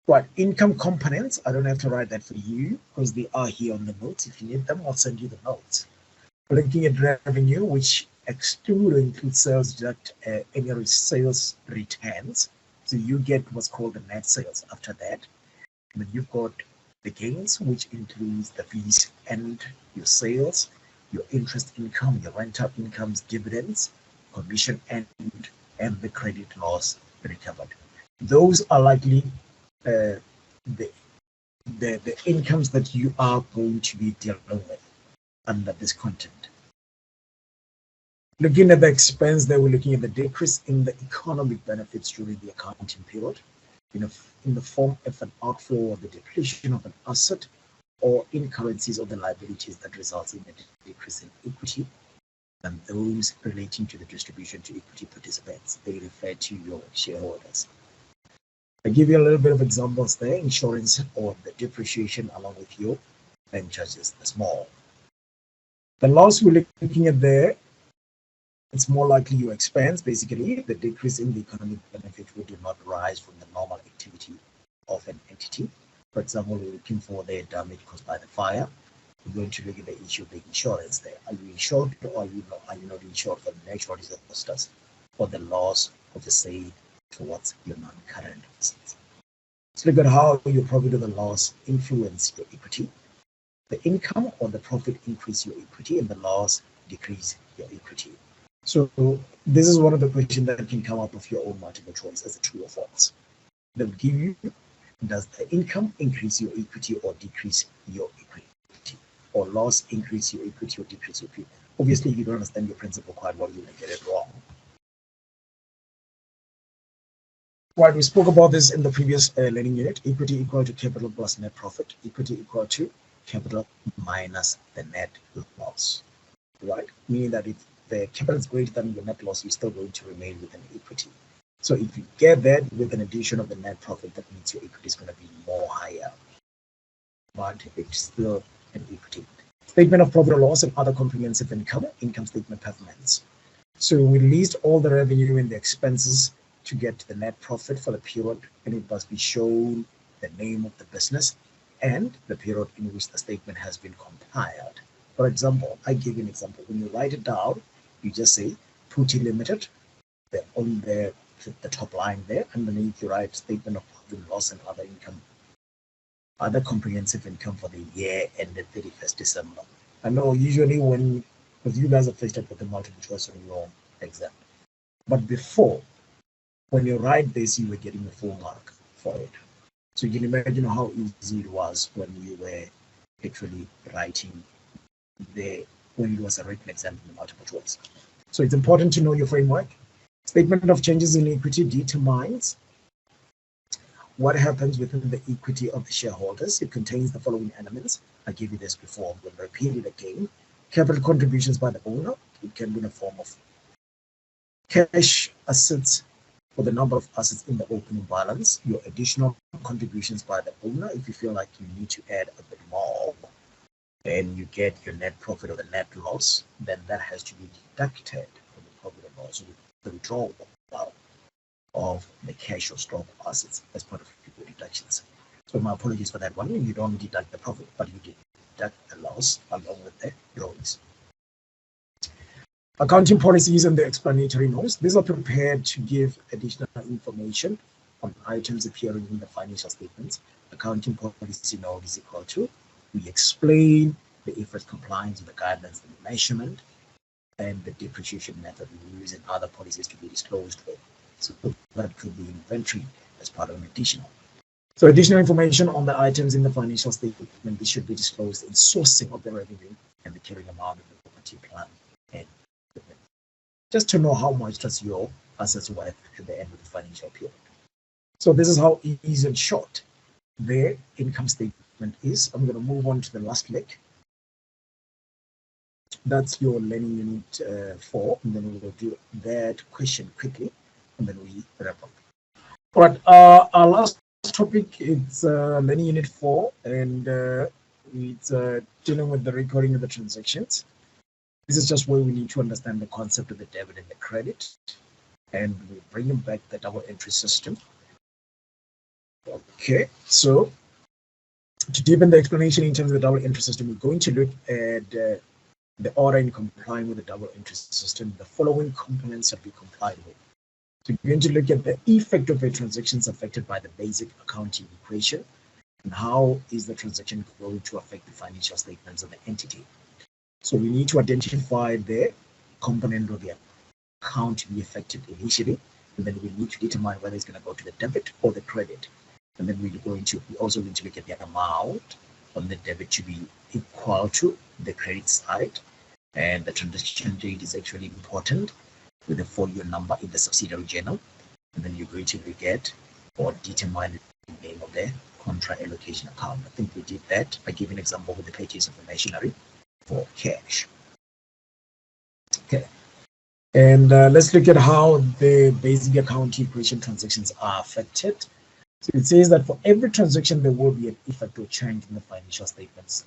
Right, income components, I don't have to write that for you because they are here on the notes. If you need them, I'll send you the notes. Looking at revenue, which exclude or include sales deduct annual sales returns. So you get what's called the net sales after that. And then you've got the gains, which includes the fees and your sales, your interest income, your rental incomes, dividends, commission, and the credit loss recovered. Those are likely the incomes that you are going to be dealing with under this content. Looking at the expense, they were looking at the decrease in the economic benefits during the accounting period in the form of an outflow or the depletion of an asset or incurrencies of the liabilities that results in a decrease in equity, and those relating to the distribution to equity participants. They refer to your shareholders. I give you a little bit of examples there: insurance or the depreciation along with your bank charges, the small. The loss we're looking at there, it's more likely your expense. Basically, the decrease in the economic benefit will do not rise from the normal activity of an entity. For example, we're looking for the damage caused by the fire. We're going to look at the issue of the insurance there. Are you insured or are you not insured for the natural disasters or the loss of the sale towards your non-current assets? Let's look at how your profit or the loss influence your equity. The income or the profit increase your equity and the loss decrease your equity. So this is one of the questions that can come up of your own multiple choice as a true or false. They'll give you, does the income increase your equity or decrease your equity? Or loss increase your equity or decrease your equity? Obviously, if you don't understand your principle quite well, you may get it wrong. Right, we spoke about this in the previous learning unit. Equity equal to capital plus net profit. Equity equal to capital minus the net loss. Right, meaning that if the capital is greater than your net loss, you're still going to remain with an equity. So if you get that with an addition of the net profit, that means your equity is going to be more higher, but it's still an equity. Statement of profit or loss and other comprehensive income statement performance. So we list all the revenue and the expenses to get the net profit for the period, and it must be shown the name of the business and the period in which the statement has been compiled. For example, I give you an example. When you write it down, you just say Putty Limited on the top line there. Underneath, you write statement of profit and loss and other income, other comprehensive income for the year ended 31st December. I know usually because you guys are faced up with the multiple choice on your exam, but before, when you write this, you were getting a full mark for it. So you can imagine how easy it was when you were actually writing when it was a written exam in the multiple choice. So it's important to know your framework. Statement of changes in equity determines what happens within the equity of the shareholders. It contains the following elements. I gave you this before, I'm going to repeat it again. Capital contributions by the owner. It can be in the form of cash, assets, for the number of assets in the opening balance, your additional contributions by the owner, if you feel like you need to add a bit more, and you get your net profit or the net loss, then that has to be deducted from the profit and loss, the withdrawal of the cash or stock assets as part of your deductions. So my apologies for that one. You don't deduct the profit, but you deduct the loss along with the drawings. Accounting policies and the explanatory notes. These are prepared to give additional information on items appearing in the financial statements. Accounting policy note is equal to, we explain the IFRS compliance with the guidelines and the measurement and the depreciation method we use in other policies to be disclosed with. So that could be inventory as part of an additional. So additional information on the items in the financial statement, this should be disclosed in sourcing of the revenue and the carrying amount of the property, plant and equipment, just to know how much does your assets worth at the end of the financial period. So this is how easy and short the income statement is. I'm going to move on to the last leg. That's your learning unit 4, and then we will do that question quickly, and then we wrap up. All right, our last topic is learning unit 4, and it's dealing with the recording of the transactions. This is just where we need to understand the concept of the debit and the credit, and we're bringing back the double entry system. Okay, so to deepen the explanation in terms of the double entry system, we're going to look at the order in complying with the double entry system. The following components have been complied with. So we're going to look at the effect of the transactions affected by the basic accounting equation, and how is the transaction going to affect the financial statements of the entity. So we need to identify the component of the account to be affected initially, and then we need to determine whether it's going to go to the debit or the credit. And then we're also going to look at the amount on the debit to be equal to the credit side, and the transaction date is actually important with the folio number in the subsidiary journal. And then you're going to look at or determine the name of the contra allocation account. I think we did that by giving an example with the purchase of a machinery for cash. Okay, and let's look at how the basic account equation transactions are affected. So it says that for every transaction, there will be an effect or change in the financial statements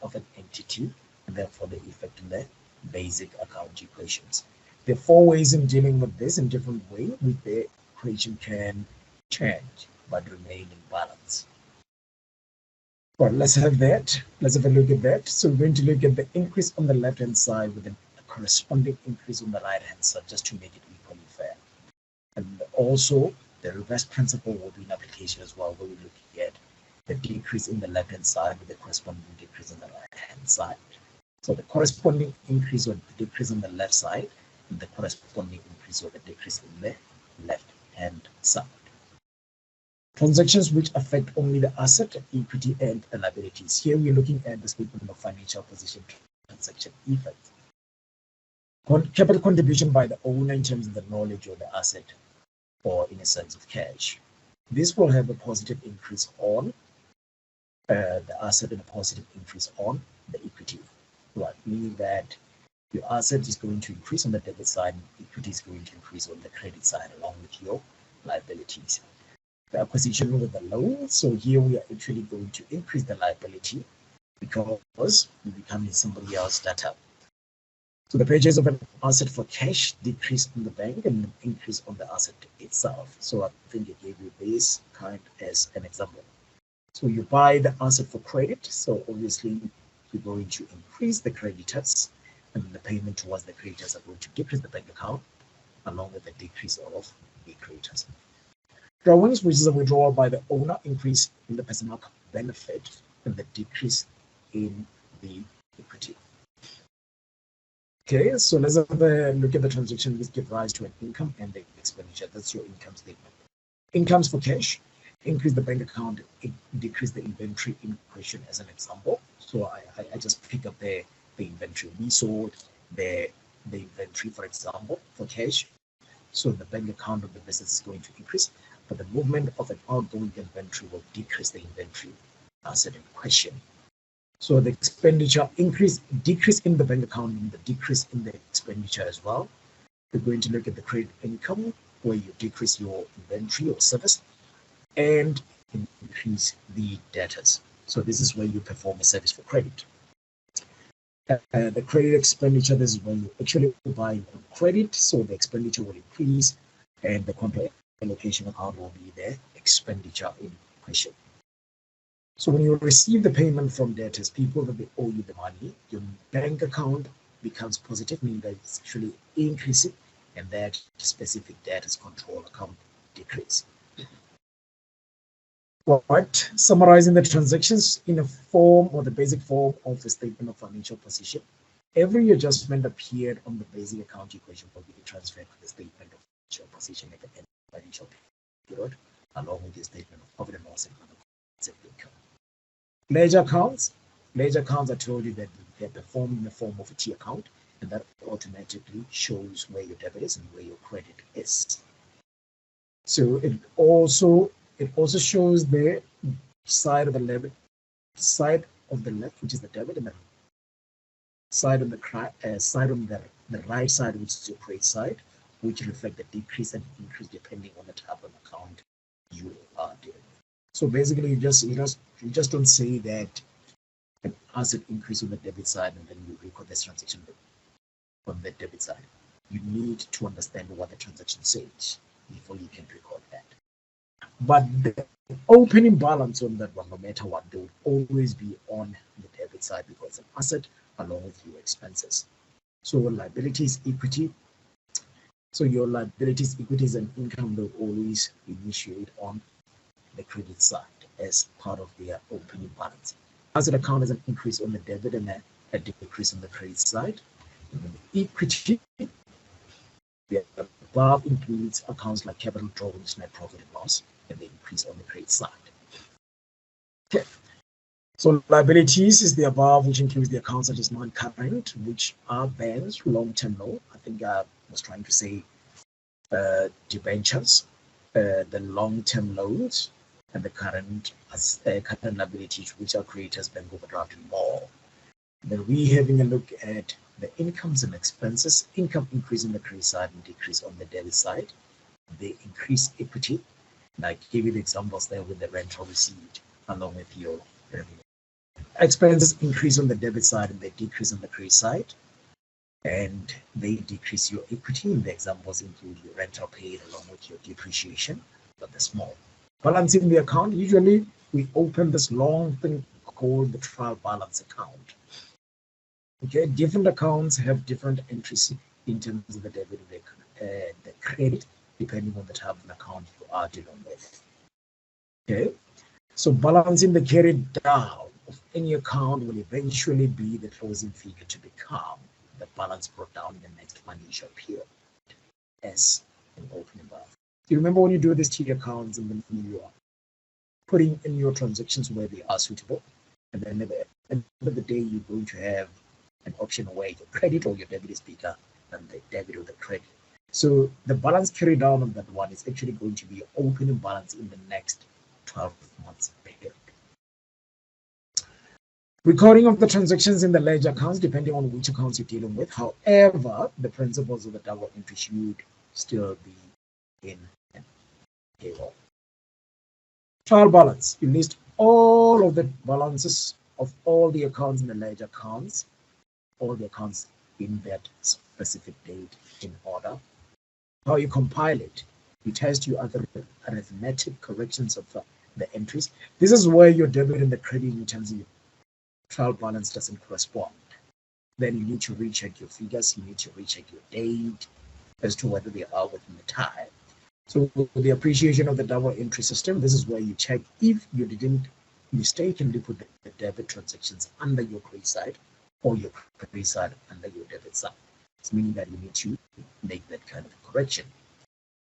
of an entity, and therefore the effect in the basic account equations. There are 4 ways in dealing with this in different ways, which the equation can change but remain in balance. Well, let's have that. Let's have a look at that. So we're going to look at the increase on the left-hand side with a corresponding increase on the right-hand side, just to make it equally fair. And also, the reverse principle will be in application as well, where we're looking at the decrease in the left-hand side with the corresponding decrease on the right-hand side. So the corresponding increase or decrease on the left side, and the corresponding increase or the decrease in the left-hand side. Transactions which affect only the asset, equity, and liabilities. Here we're looking at the statement of financial position transaction effect. Capital contribution by the owner in terms of the knowledge of the asset, or in a sense of cash. This will have a positive increase on the asset and a positive increase on the equity, right? Meaning that your asset is going to increase on the debit side, and equity is going to increase on the credit side along with your liabilities. The acquisition with the loan, so here we are actually going to increase the liability because we're becoming somebody else's data. So the purchase of an asset for cash decrease in the bank and increase on the asset itself. So I think I gave you this kind as an example. So you buy the asset for credit, so obviously you're going to increase the creditors, and the payment towards the creditors are going to decrease the bank account along with the decrease of the creditors. Drawings, which is a withdrawal by the owner, increase in the personal benefit and the decrease in the equity. Okay, so let's have a look at the transaction which give rise to an income and the expenditure. That's your income statement. Incomes for cash, increase the bank account, decrease the inventory in question as an example. So I just pick up the inventory. We sold the inventory, for example, for cash. So the bank account of the business is going to increase, but the movement of an outgoing inventory will decrease the inventory asset in question. So the expenditure decrease in the bank account, and the decrease in the expenditure as well. We're going to look at the credit income where you decrease your inventory or service and increase the debtors. So this is where you perform a service for credit. The credit expenditure, this is when you actually buy on credit, so the expenditure will increase and the contra allocation account will be the expenditure in question. So when you receive the payment from debtors, people that they owe you the money, your bank account becomes positive, meaning that it's actually increasing, and that specific debtors control account decrease. Right, summarizing the transactions in a form or the basic form of a statement of financial position. Every adjustment appeared on the basic account equation will be transferred to the statement of financial position at the end of the financial period, along with the statement of profit and loss and other concept income. Ledger accounts. Ledger accounts, I told you that they're performed in the form of a T account, and that automatically shows where your debit is and where your credit is. So it also shows the side of the left, which is the debit, and the side on the right side, which is your credit side, which reflect the decrease and increase depending on the type of account you are dealing with. So basically, you just don't say that an asset increase on the debit side and then you record this transaction on the debit side. You need to understand what the transaction says before you can record that. But the opening balance on that one, no matter what, they will always be on the debit side because it's an asset along with your expenses. So liabilities, equity. So your liabilities, equities, and income will always initiate on the credit side as part of their opening balance. Asset account is an increase on the debit and a decrease on the credit side. Equity, the above includes accounts like capital drawings, net profit and loss, and the increase on the credit side. Okay. So liabilities is the above, which includes the accounts such as non-current, which are banks, long-term loan. I think I was trying to say debentures, the long-term loans, and the current liabilities, which are creditors, bank overdraft, and more. Then we having a look at the incomes and expenses. Income increase on the credit side and decrease on the debit side. They increase equity. And I gave you the examples there with the rental received along with your revenue. Expenses increase on the debit side and they decrease on the credit side. And they decrease your equity. And the examples include your rental paid along with your depreciation, but they're small. Balancing the account, usually we open this long thing called the trial balance account. Okay, different accounts have different entries in terms of the debit and the credit, depending on the type of account you are dealing with. Okay, so balancing the carried down of any account will eventually be the closing figure to become the balance brought down in the next financial period as an opening balance. You remember when you do these T accounts and then you are putting in your transactions where they are suitable, and then at the end of the day, you're going to have an option where your credit or your debit is bigger than the debit or the credit. So the balance carried down on that one is actually going to be your opening balance in the next 12 months period. Recording of the transactions in the ledger accounts, depending on which accounts you're dealing with. However, the principles of the double entry should still be in payroll. Trial balance. You list all of the balances of all the accounts in the ledger accounts, all the accounts in that specific date in order. How you compile it, you test your other arithmetic corrections of the entries. This is where your debit and the credit in terms of your trial balance doesn't correspond. Then you need to recheck your figures, you need to recheck your date as to whether they are within the time. So with the appreciation of the double entry system, this is where you check if you didn't mistakenly put the debit transactions under your credit side or your credit side under your debit side. It's meaning that you need to make that kind of correction.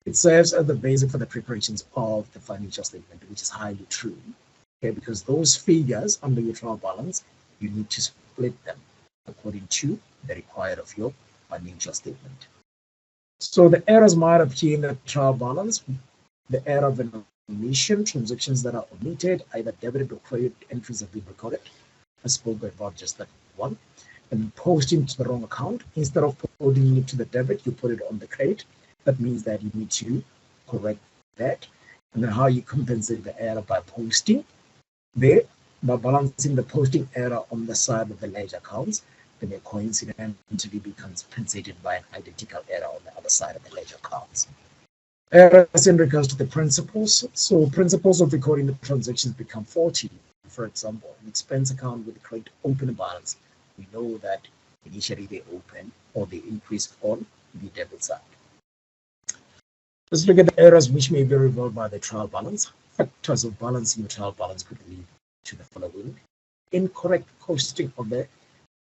It serves as the basis for the preparations of the financial statement, which is highly true. Okay, because those figures under your trial balance, you need to split them according to the required of your financial statement. So the errors might appear in the trial balance, the error of an omission, transactions that are omitted, either debit or credit entries have been recorded. I spoke about just that one. And posting to the wrong account. Instead of putting it to the debit, you put it on the credit. That means that you need to correct that. And then how you compensate the error by posting there, by balancing the posting error on the side of the ledger accounts, then it coincidentally be compensated by an identical error on the other side of the ledger accounts. Errors in regards to the principles. So principles of recording the transactions become faulty. For example, an expense account with a correct opening balance, we know that initially they open or they increase on the debit side. Let's look at the errors which may be revealed by the trial balance. Factors of balancing the trial balance could lead to the following. Incorrect posting of the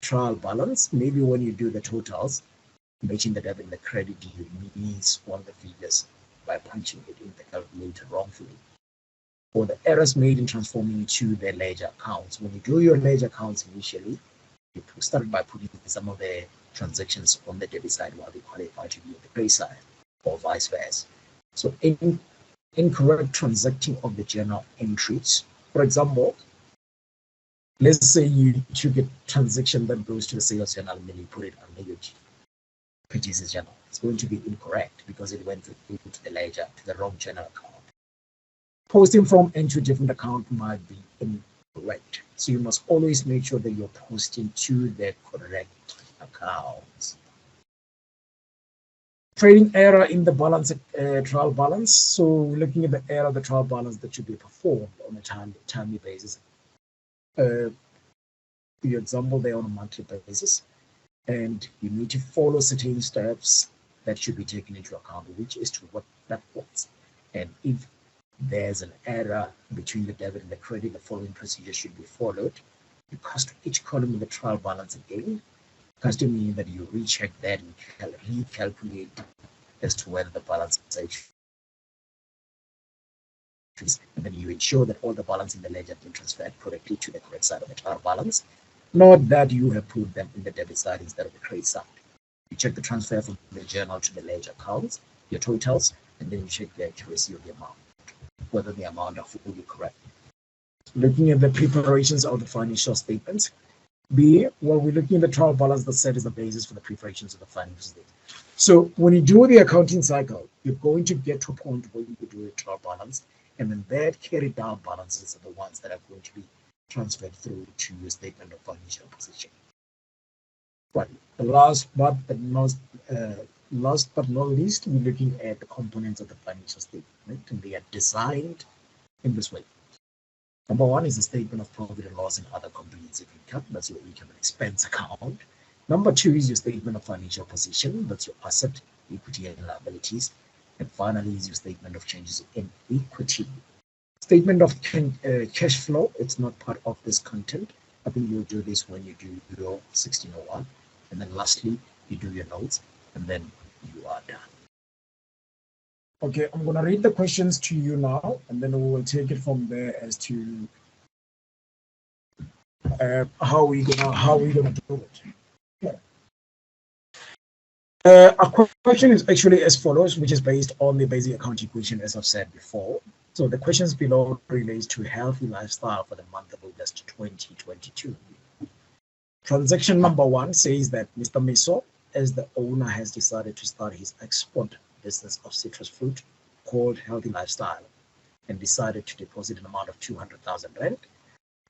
trial balance. Maybe when you do the totals, matching the debit and the credit, you miss one of the figures by punching it in the calculator wrongfully. Or the errors made in transforming to the ledger accounts. When you do your ledger accounts initially, you started by putting some of the transactions on the debit side while they qualify to be on the credit side, or vice versa. So incorrect transacting of the journal entries. For example, let's say you took a transaction that goes to the sales journal and then you put it under your purchases journal. It's going to be incorrect because it went to the ledger, to the wrong journal account. Posting from into a different account might be incorrect. So you must always make sure that you're posting to the correct accounts. Trading error in the balance trial balance. So looking at the error of the trial balance that should be performed on a timely basis. The example there on a monthly basis, and you need to follow certain steps that should be taken into account, which is to what that was. And if there's an error between the debit and the credit, the following procedure should be followed. You cast each column in the trial balance again, casting meaning that you recheck that and recalculate as to whether the balance is actually, and then you ensure that all the balance in the ledger have been transferred correctly to the correct side of the trial balance, not that you have put them in the debit side instead of the credit side. You check the transfer from the journal to the ledger accounts, your totals, and then you check the accuracy of the amount, whether the amount are fully correct. Looking at the preparations of the financial statements. B, well, we're looking at the trial balance that set as the basis for the preparations of the financial statement. So when you do the accounting cycle, you're going to get to a point where you do a trial balance, and then that carried down balances are the ones that are going to be transferred through to your statement of financial position. Right. The last but not least, we're looking at the components of the financial statement, and they are designed in this way. Number one is a statement of profit and loss and other comprehensive income. That's your income and expense account. Number two is your statement of financial position. That's your asset, equity, and liabilities. And finally is your statement of changes in equity. Statement of cash flow. It's not part of this content. I think you'll do this when you do your 1601. And then lastly, you do your notes, and then you are done. Okay, I'm going to read the questions to you now, and then we will take it from there as to how we gonna do it. Yeah. A question is actually as follows, which is based on the basic accounting equation, as I've said before. So the questions below relates to healthy lifestyle for the month of August 2022. Transaction number one says that Mr. Miso, as the owner, has decided to start his export business of citrus fruit called Healthy Lifestyle, and decided to deposit an amount of 200,000 rand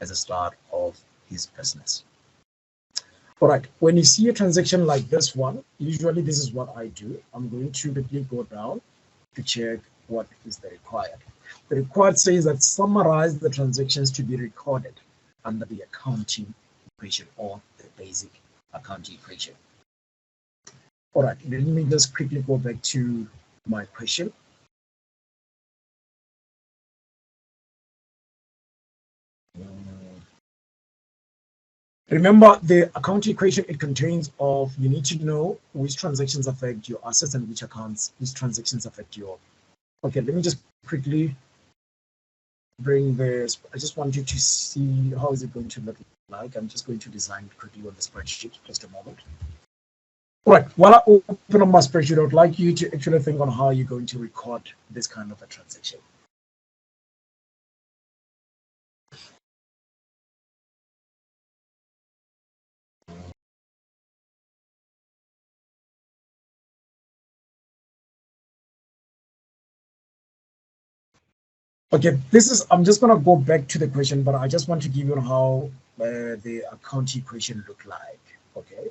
as a start of his business. All right, when you see a transaction like this one, usually this is what I do. I'm going to quickly go down to check what is the required. The required says that summarize the transactions to be recorded under the accounting equation or the basic accounting equation. All right, let me just quickly go back to my question. Remember, the accounting equation, it contains of, you need to know which transactions affect your assets and which transactions affect your. Okay, let me just quickly bring this. I just want you to see how is it going to look like. I'm just going to design quickly on the spreadsheet, just a moment. All right, while I open up my spreadsheet, I would like you to actually think on how you're going to record this kind of a transaction. Okay, I'm just going to go back to the question, but I just want to give you how the account equation look like. Okay,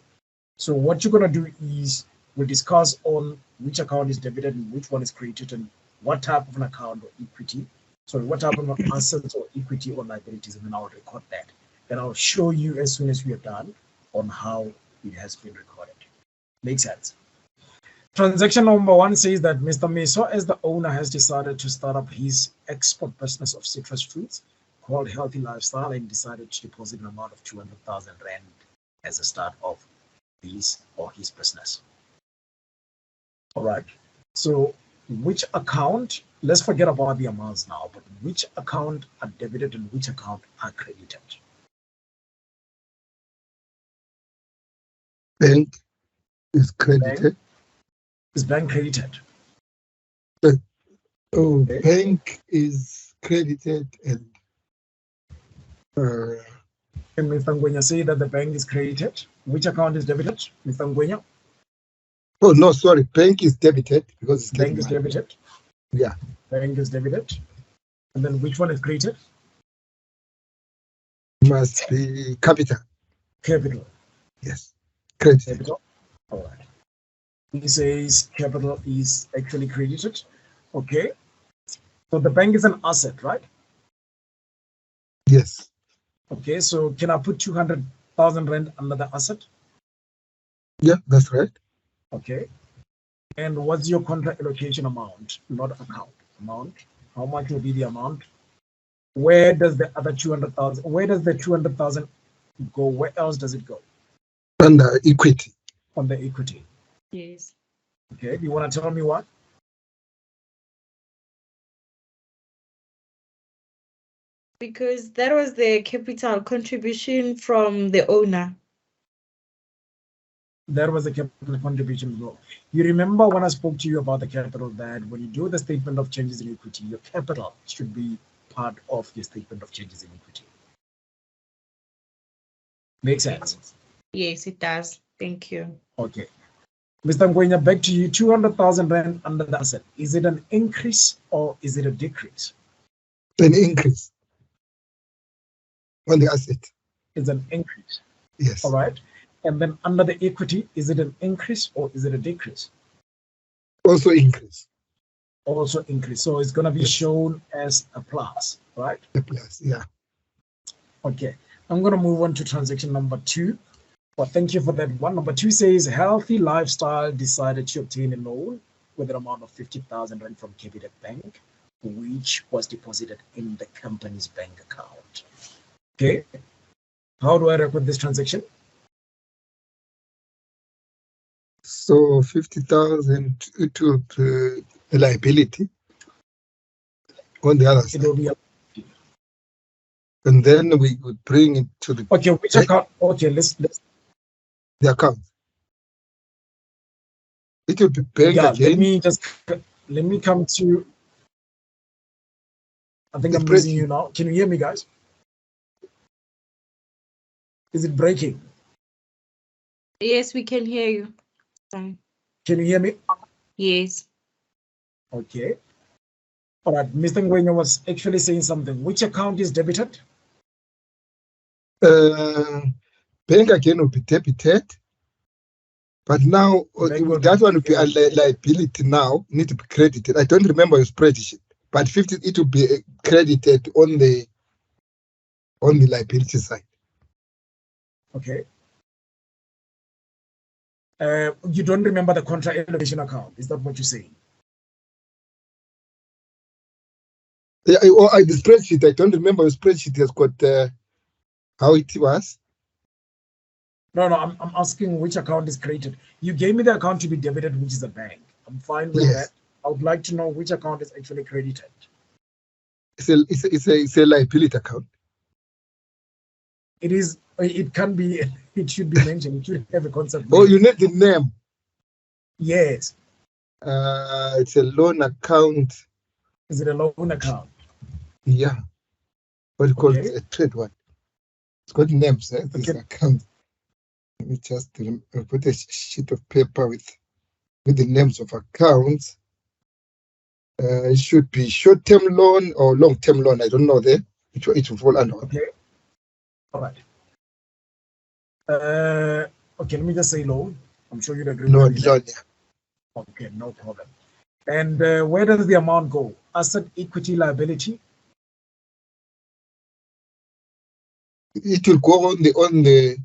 so what you're going to do is we'll discuss on which account is debited and which one is credited and what type of an account or equity. So what type of assets or equity or liabilities, and then I'll record that. And I'll show you as soon as we are done on how it has been recorded. Makes sense? Transaction number 1 says that Mr. Meso, as the owner, has decided to start up his export business of citrus fruits called Healthy Lifestyle and decided to deposit an amount of 200,000 Rand as a start of his business. All right. So which account, let's forget about the amounts now, but which account are debited and which account are credited? Bank is credited. Is bank credited? Okay. Bank is credited and can Mr. Ngwenya say that the bank is credited? Which account is debited, Mr. Ngwenya? Oh, no, sorry. Bank is debited because it's bank is debited. Yeah. Bank is debited. And then which one is credited? Must be capital. Capital. Yes. Credited. Capital. All right. He says capital is actually credited. Okay. So the bank is an asset, right? Yes. Okay. So can I put 200,000 Rand under the asset? Yeah, that's right. Okay. And what's your contract allocation amount, not account amount? How much will be the amount? Where does the other 200,000, where does the 200,000 go? Where else does it go? Under equity. On the equity. Yes. Okay. Do you want to tell me what? Because that was the capital contribution from the owner. There was a capital contribution as well. You remember when I spoke to you about the capital, that when you do the statement of changes in equity, your capital should be part of your statement of changes in equity. Makes sense? Yes, it does. Thank you. Okay. Mr. Ngwenya, back to you. 200,000 Rand under the asset. Is it an increase or is it a decrease? An increase on the asset. It's an increase. Yes. All right. And then under the equity, is it an increase or is it a decrease? Also increase. Also increase. So it's going to be shown as a plus, right? A plus, yeah. Okay. I'm going to move on to transaction number 2. Well, thank you for that one. Number 2 says Healthy Lifestyle decided to obtain a loan with an amount of 50,000 Rand from Capitec Bank, which was deposited in the company's bank account. Okay. How do I record this transaction? So 50,000 to the liability on the other side. It will be and then we would bring it to the which account? Okay, let's the account. It will be bank again. Let me come to. I think I'm losing you now. Can you hear me, guys? Is it breaking? Yes, we can hear you. Sorry. Can you hear me? Yes. Okay. All right. Mr. Ngwenya was actually saying something. Which account is debited? Bank again will be debited. But now that one will be a liability now, need to be credited. I don't remember your spreadsheet, but 50 it will be credited on the liability side. Okay. You don't remember the contract allocation account? Is that what you're saying? Yeah, the spreadsheet. I don't remember your spreadsheet has got how it was. No, I'm asking which account is created. You gave me the account to be debited, which is a bank. I'm fine with that. I would like to know which account is actually credited. It's a liability account. It is. It can be. It should be mentioned. It should have a concept. Oh, you need the name. Yes. It's a loan account. Is it a loan account? Yeah. What do you call it? A trade one. It's got names. This account. Let me just put a sheet of paper with the names of accounts. It should be short-term loan or long-term loan. I don't know there. It will fall under. Okay. All right. Okay, let me just say loan. I'm sure you'd agree Loan, with me. loan, yeah. Okay, no problem. And where does the amount go? Asset, equity, liability? It will go on the.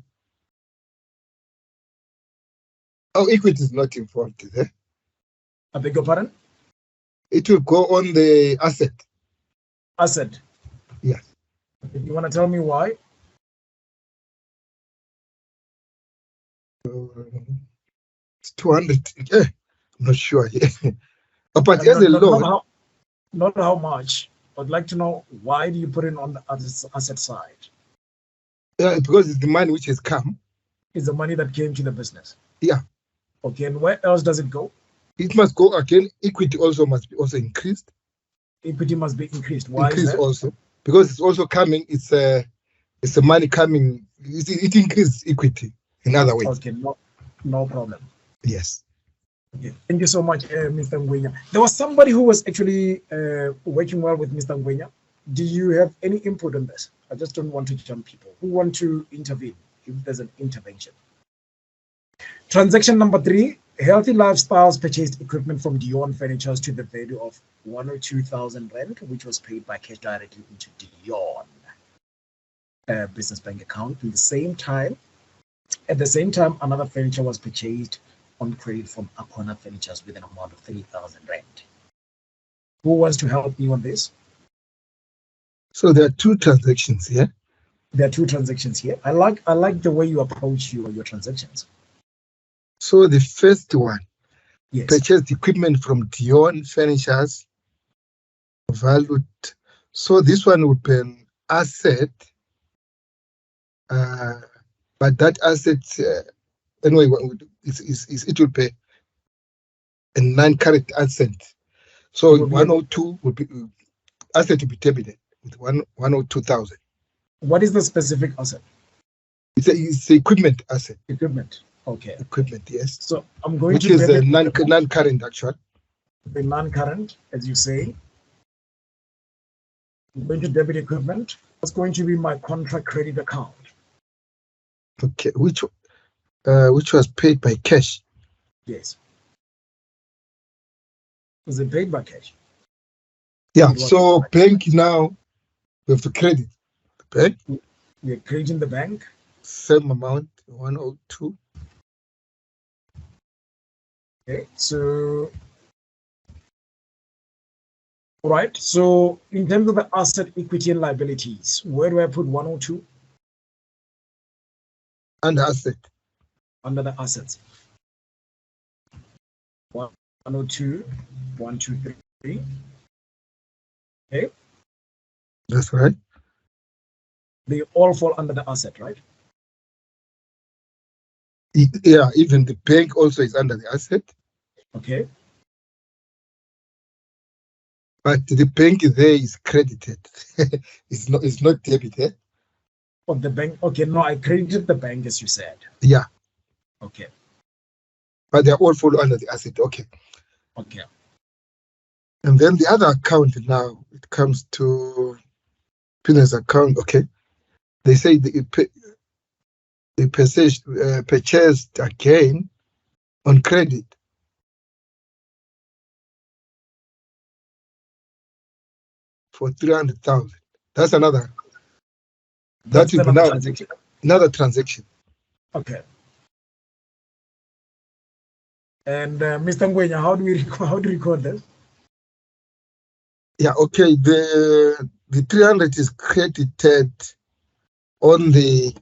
Oh, equity is not involved there. I beg your pardon? It will go on the asset. Asset. Yes. You want to tell me why? It's 200. Yeah, I'm not sure. Yeah. But as a loan, not how much. I'd like to know why do you put it on the asset side? yeah, because it's the money which has come. It's the money that came to the business. Yeah. Okay, and where else does it go? It must go again. Equity also must be also increased. Equity must be increased. Why Increase is that? also because it's also coming. It's the money coming. It increases equity in other ways. Okay, no problem. Yes. Okay. Thank you so much, Mr. Ngwenya. There was somebody who was actually working well with Mr. Ngwenya. Do you have any input on this? I just don't want to jump people who want to intervene if there's an intervention. Transaction number 3, Healthy Lifestyles purchased equipment from Dion Furnitures to the value of 102,000 rand, which was paid by cash directly into Dion business bank account. At the same time, another furniture was purchased on credit from Akona Furnitures with an amount of 3,000 rand. Who wants to help me on this? So there are 2 transactions here. There are 2 transactions here. I like the way you approach your transactions. So the first one, yes, purchased equipment from Dion Furnitures, valued. So this one would be an asset, but that asset anyway, it will be a non-current asset. So 102 would be asset to be debited with 102,000. What is the specific asset? It's the equipment asset. Equipment. Okay. Equipment, yes. So I'm going which to is a non-current actual. The non-current, as you say. I'm going to debit equipment. That's going to be my contract credit account. Okay, which was paid by cash. Yes. Was it paid by cash? Yeah. So bank now we have to credit the bank. We're crediting the bank. Same amount, 102. Okay, so all right. So in terms of the asset, equity, and liabilities, where do I put 102? Under asset. Under the assets. 102, 123. Okay. That's right. They all fall under the asset, right? Yeah, even the bank also is under the asset. Okay. But the bank there is credited. it's not debited. Oh, the bank. Okay, no, I credited the bank as you said. Yeah. Okay. But they all fall under the asset. Okay. Okay. And then the other account now, it comes to business account. Okay. They say they purchased again on credit. For 300,000. That's another. That's another transaction. Another transaction. Okay. And Mr. Ngwenya, how do you record this? Yeah. Okay. The 300 is credited on the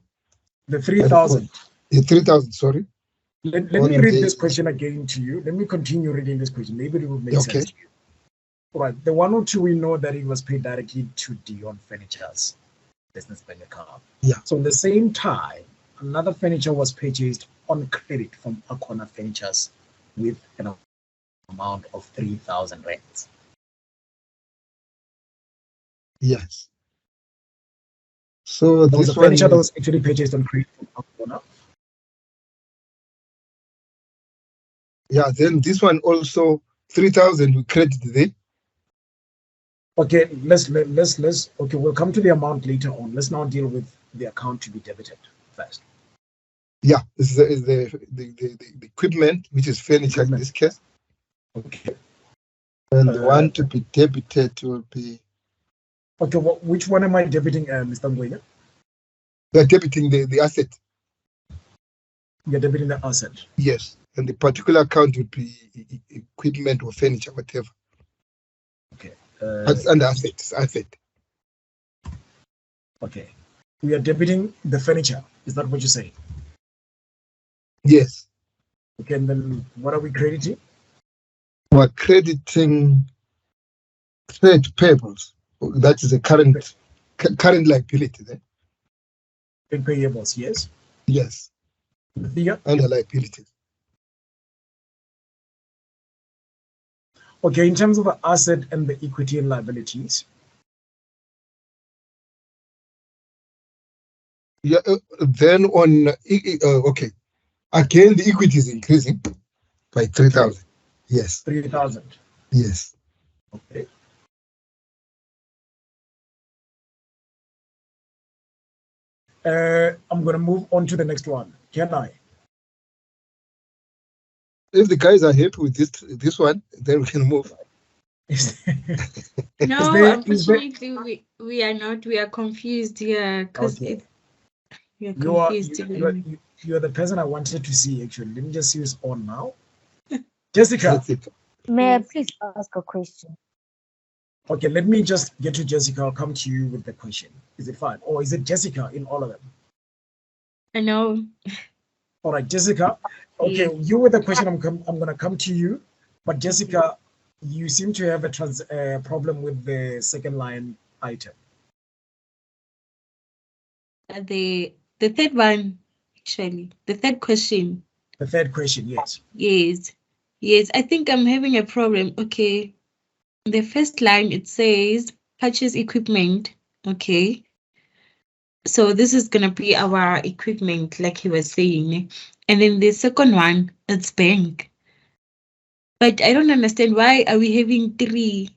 3,000. The 3,000. Sorry. Let me read this question again to you. Let me continue reading this question. Maybe it will make sense to you. All right. The 102, we know that it was paid directly to Dion Furniture's business bank account. Yeah. So at the same time, another furniture was purchased on credit from Akona Furnitures with an amount of 3,000 rand. Yes. So there was this a furniture one that was actually purchased on credit from Akona. Yeah. Then this one also 3,000 we credit there. Okay, okay, we'll come to the amount later on. Let's now deal with the account to be debited first. Yeah, this is the equipment, which is furniture in this case. Okay. And the one to be debited will be. Okay, which one am I debiting, Mr. Ngwenya? They're debiting the asset. You're debiting the asset. Yes, and the particular account would be equipment or furniture, whatever. Okay. That's under assets. Asset. Okay. We are debiting the furniture. Is that what you're saying? Yes. Okay, and then what are we crediting? We're crediting trade payables. That is a current liability there. Trade payables, yes. Yes. Yeah. Under liabilities. Okay, in terms of the asset and the equity and liabilities. Yeah. Then on okay, again the equity is increasing by 3,000. Yes. 3,000. Yes. Okay. I'm going to move on to the next one. Can I? If the guys are happy with this one, then we can move. No, unfortunately, we are not. We are confused. Yeah, because we are confused. You are the person I wanted to see, actually. Let me just see who's on now. Jessica. May I please ask a question? Okay, let me just get to Jessica. I'll come to you with the question. Is it fine? Or is it Jessica in all of them? I know. All right, Jessica. Okay, you with the question, I'm going to come to you. But Jessica, you seem to have a problem with the second line item. The third one, actually, the third question. The third question, yes. Yes, I think I'm having a problem. Okay, the first line, it says purchase equipment. Okay, so this is going to be our equipment, like he was saying. And then the second one, it's bank. But I don't understand, why are we having three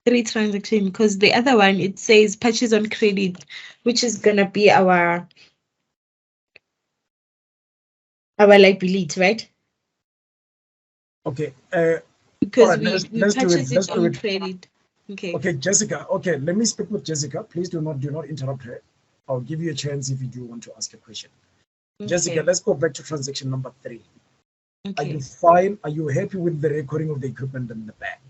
transactions? Because the other one, it says purchase on credit, which is going to be our liability, right? Okay. Because we purchase it on credit. Okay. Okay, Jessica. Okay, let me speak with Jessica. Please do not interrupt her. I'll give you a chance if you do want to ask a question. Okay. Jessica, let's go back to transaction number 3. Okay. Are you fine? Are you happy with the recording of the equipment in the bank?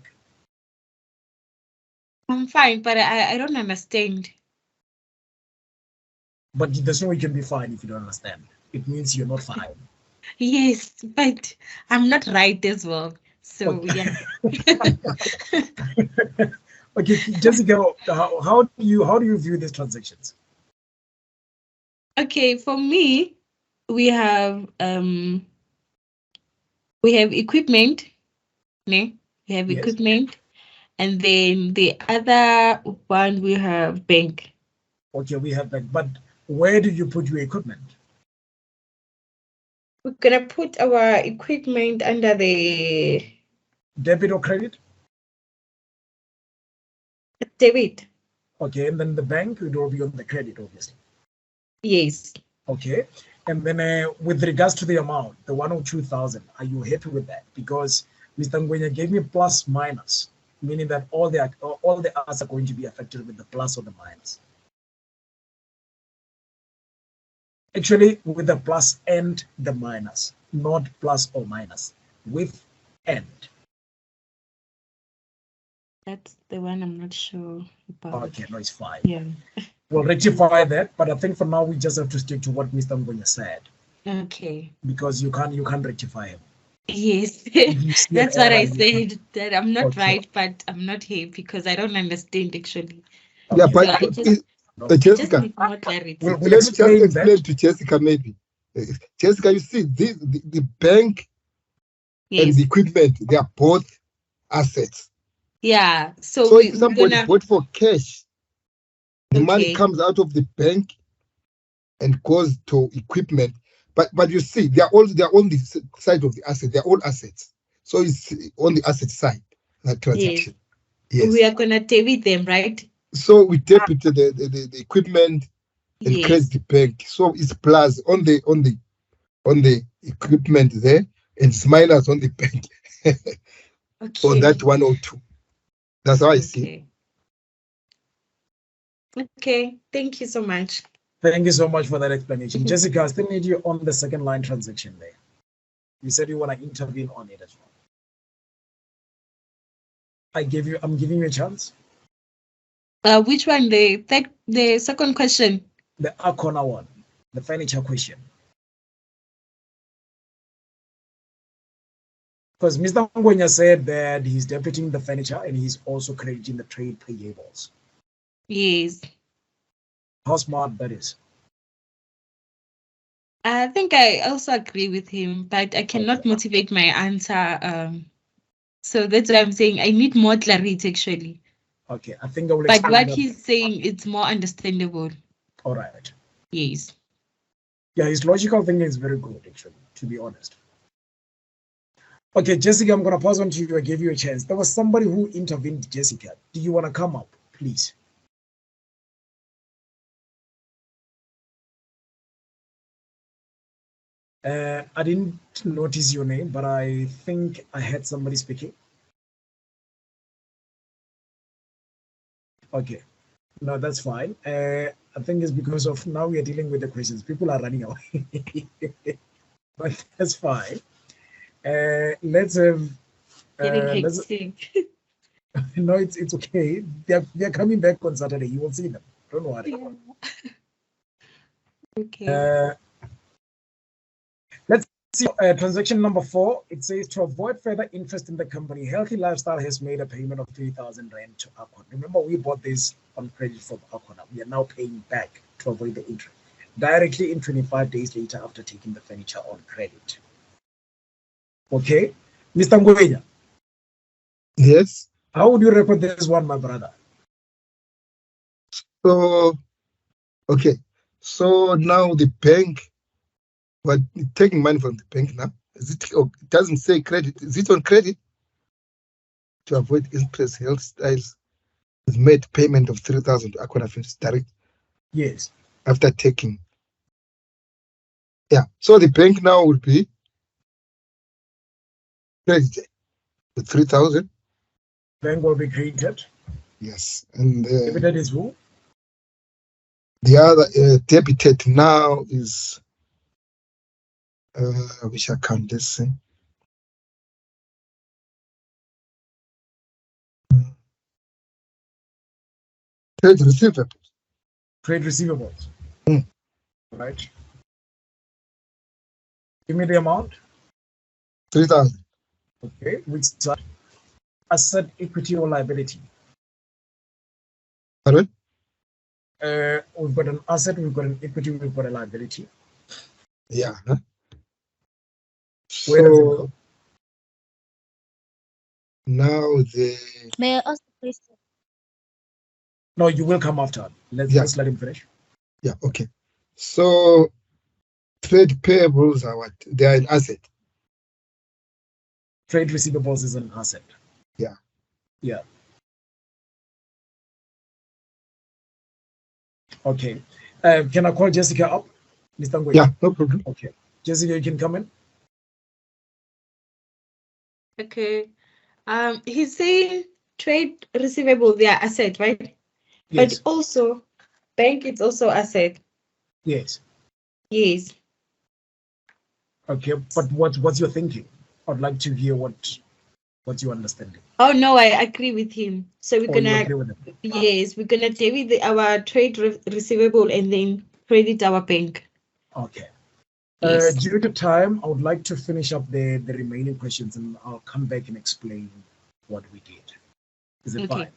I'm fine, but I don't understand. But there's no way you can be fine if you don't understand. It means you're not fine. Yes, but I'm not right as well. So okay. Yeah. Okay, Jessica, how do you view these transactions? Okay, for me, we have equipment. We have equipment, and then the other one we have bank. Okay, we have bank, but where do you put your equipment? We're gonna put our equipment under the debit or credit? Debit. Okay, and then the bank would all be on the credit, obviously. Yes. Okay, and then with regards to the amount, the 102,000, are you happy with that? Because Mr. Ngwenya gave me plus minus, meaning that all the others are going to be affected with the plus or the minus. Actually, with the plus and the minus, not plus or minus, with and. That's the one I'm not sure about. Okay, no, it's fine. Yeah. We'll rectify that, but I think for now we just have to stick to what Mr. Ngwenya said. Okay. Because you can't rectify him. Yes, that's what I said. That I'm not right, but I'm not here because I don't understand actually. Yeah, okay. But Jessica, need more clarity. Let me just explain to Jessica maybe. Jessica, you see, the bank and the equipment, they are both assets. Yeah. So if somebody bought for cash, the money comes out of the bank and goes to equipment. But you see, they're on the side of the asset. They're all assets. So it's on the asset side, that transaction. Yes. We are gonna debit them, right? So we debit the equipment and Yes. credit the bank. So it's plus on the equipment there, and it's minus on the bank Okay. on that 102. That's how I see. Okay. Okay. Thank you so much. Thank you so much for that explanation. Jessica, I still need you on the second line transaction there. You said you want to intervene on it as well. I'm giving you a chance. Which one? The second question. The corner one, the furniture question. Because Mr. Ngwenya said that he's debiting the furniture and he's also crediting the trade payables. Yes. How smart that is. I think I also agree with him, but I cannot motivate my answer. So that's why I'm saying I need more clarity actually. Okay, I think I will But explain what that. he's saying, it's more understandable. All right. Yes. Yeah, his logical thinking is very good, actually, to be honest. Okay, Jessica, I'm going to pause on to you. I gave you a chance. There was somebody who intervened, Jessica. Do you want to come up, please? I didn't notice your name, but I think I had somebody speaking. Okay, no, that's fine. I think it's because of now we are dealing with the questions. People are running away, but that's fine. Let's have. Getting Let's, hectic. no, it's okay. They're coming back on Saturday. You will see them. Don't worry. Yeah. Okay. Let's see transaction number 4. It says to avoid further interest in the company, Healthy Lifestyle has made a payment of 3,000 Rand to Akon. Remember, we bought this on credit from Akon. We are now paying back to avoid the interest directly in 25 days later after taking the furniture on credit. Okay, Mr. Ngwenya. Yes. How would you record this one, my brother? So, okay. So now the bank, but taking money from the bank now. Is it? It doesn't say credit. Is it on credit? To avoid interest, Health Styles has made payment of 3,000 to Aquana Films direct. Yes. After taking. Yeah. So the bank now will be credited with 3,000. Bank will be created. Yes. And Debited is who? the other debited now is which account? Let's see. Trade receivables. Trade receivables. Mm. Right. Give me the amount. 3,000. Okay. Which side? Asset, equity, or liability? Pardon? We've got an asset, we've got an equity, we've got a liability. Yeah. Where does it So go? now the May I ask a question? No, you will come after. Let's let him finish. yeah, okay. So trade payables are what? They are an asset. Trade receivables is an asset. Yeah. Yeah. Okay. Can I call Jessica up? Mr. Ngwe? Yeah, no problem. Okay. Jessica, you can come in. Okay. He's saying trade receivable, they are asset, right? Yes. But also bank is also asset. Yes. Yes. Okay, but what's your thinking? I'd like to hear what's your understanding. Oh no, I agree with him. So we're Oh, you gonna agree with him? yes, we're gonna debit our trade receivable and then credit our bank. Okay. Yes. Due to time, I would like to finish up the remaining questions and I'll come back and explain what we did. Is it Okay. fine?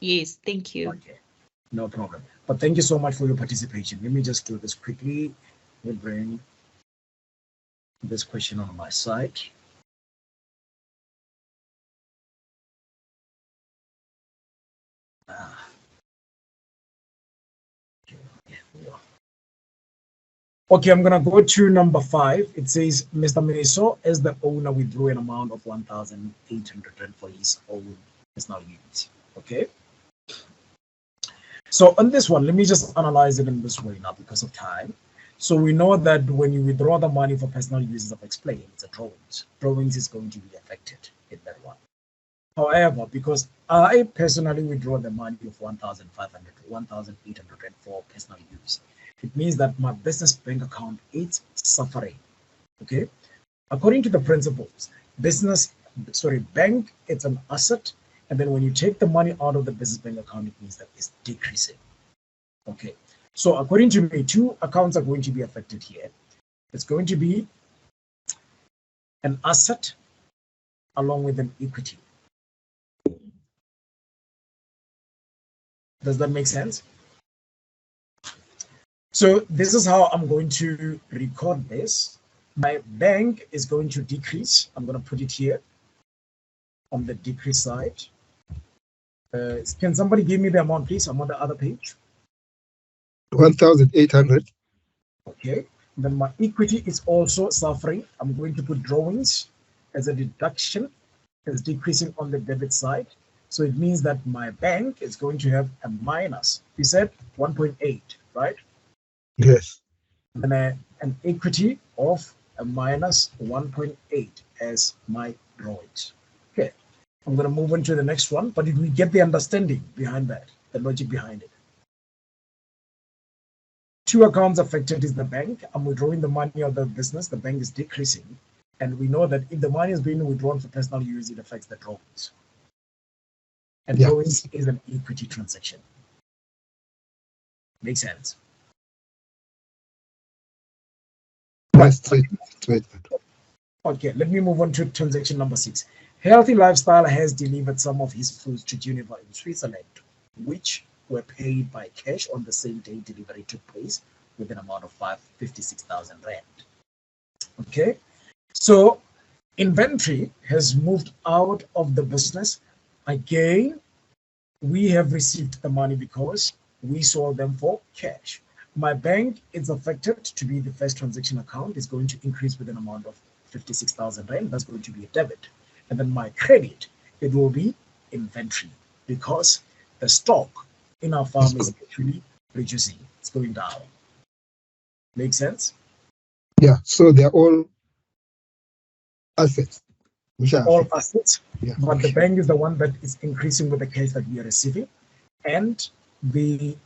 Yes, thank you. Okay, no problem. But thank you so much for your participation. Let me just do this quickly. We'll bring this question on my side. Okay, I'm gonna go to number 5. It says Mr. Meso, as the owner, withdrew an amount of 1,800 for his own personal use. Okay. So on this one, let me just analyze it in this way now because of time. So we know that when you withdraw the money for personal uses, I've explained, it's a drawings. Drawings is going to be affected in that one. However, because I personally withdraw the money of 1,500 to 1,800 for personal use, it means that my business bank account is suffering. Okay. According to the principles, bank, it's an asset. And then when you take the money out of the business bank account, it means that it's decreasing. Okay. So according to me, two accounts are going to be affected here. It's going to be an asset along with an equity. Does that make sense? So this is how I'm going to record this. My bank is going to decrease. I'm going to put it here on the decrease side. Can somebody give me the amount, please? I'm on the other page. 1,800. Okay. Then my equity is also suffering. I'm going to put drawings as a deduction. It's decreasing on the debit side. So it means that my bank is going to have a minus. We said 1.8, right? Yes. And an equity of a minus 1.8 as my drawings. Okay. I'm going to move on to the next one, but if we get the understanding behind that, the logic behind it. Two accounts affected is the bank. I'm withdrawing the money out of the business. The bank is decreasing. And we know that if the money is being withdrawn for personal use, it affects the drawings. And drawings is an equity transaction. Makes sense? That's straight. Okay, let me move on to transaction number 6. Healthy Lifestyle has delivered some of his foods to Geneva in Switzerland, which were paid by cash on the same day delivery took place with an amount of 56,000 rand. Okay, so inventory has moved out of the business. Again, we have received the money because we sold them for cash. My bank is affected to be the first transaction account is going to increase with an amount of 56,000 rand. That's going to be a debit. And then my credit, it will be inventory because the stock in our farm is actually reducing. It's going down. Make sense? Yeah, so they're all assets. All assets, yeah. But the bank is the one that is increasing with the cash that we are receiving. And the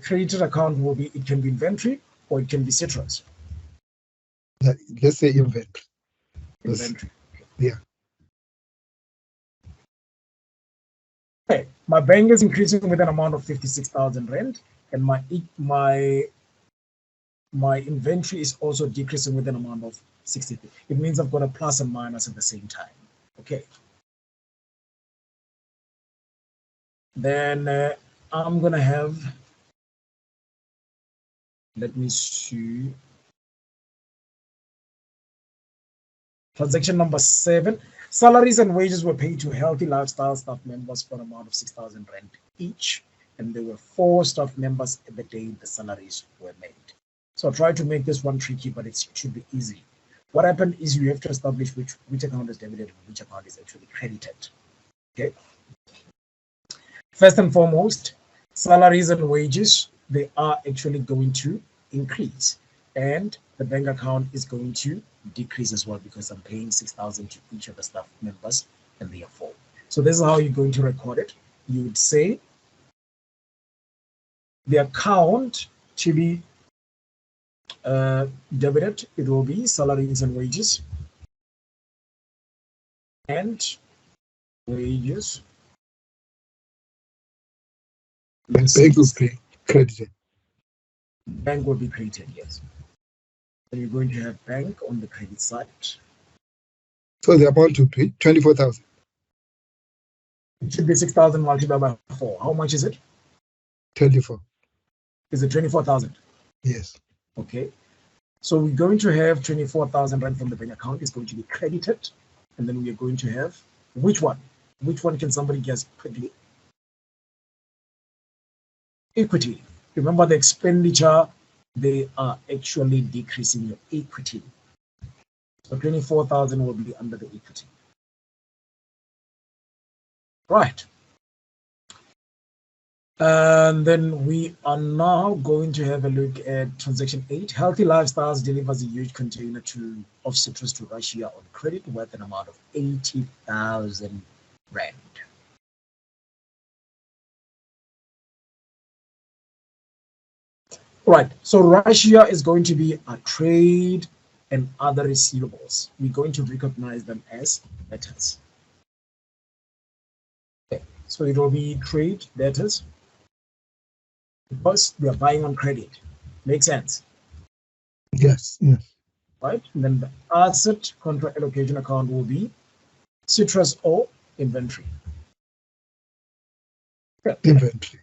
credited account will be, it can be inventory or it can be citrus. Yeah, let's say inventory. Inventory. Yeah. Okay, my bank is increasing with an amount of 56,000 rand, and my inventory is also decreasing with an amount of 60. It means I've got a plus and minus at the same time. Okay. Then I'm gonna have. Let me see. Transaction number 7. Salaries and wages were paid to Healthy Lifestyle staff members for an amount of 6,000 rand each, and there were 4 staff members at the day the salaries were made. So I'll try to make this one tricky, but it should be easy. What happened is you have to establish which account is debited and which account is actually credited. Okay. First and foremost, salaries and wages, they are actually going to increase, and the bank account is going to decrease as well because I'm paying 6,000 to each of the staff members, and therefore. So this is how you're going to record it. You would say the account to be debited, it will be salaries and wages, and wages. And bank will be credited. Bank will be credited, yes. So you're going to have bank on the credit side. So the amount to pay 24,000. It should be 6,000 multiplied by 4. How much is it? 24. Is it 24,000? Yes. Okay. So we're going to have 24,000 rand from the bank account. It's going to be credited. And then we are going to have which one? Which one can somebody guess quickly? Equity. Remember the expenditure, they are actually decreasing your equity. So 24,000 will be under the equity. Right. And then we are now going to have a look at transaction 8. Healthy Lifestyles delivers a huge container of citrus to Russia on credit worth an amount of 80,000 rand. Right, so Russia is going to be a trade and other receivables. We're going to recognize them as debtors. Okay, so it will be trade debtors because we are buying on credit. Makes sense? Yes, yes. Right, and then the asset contract allocation account will be citrus or inventory. Inventory.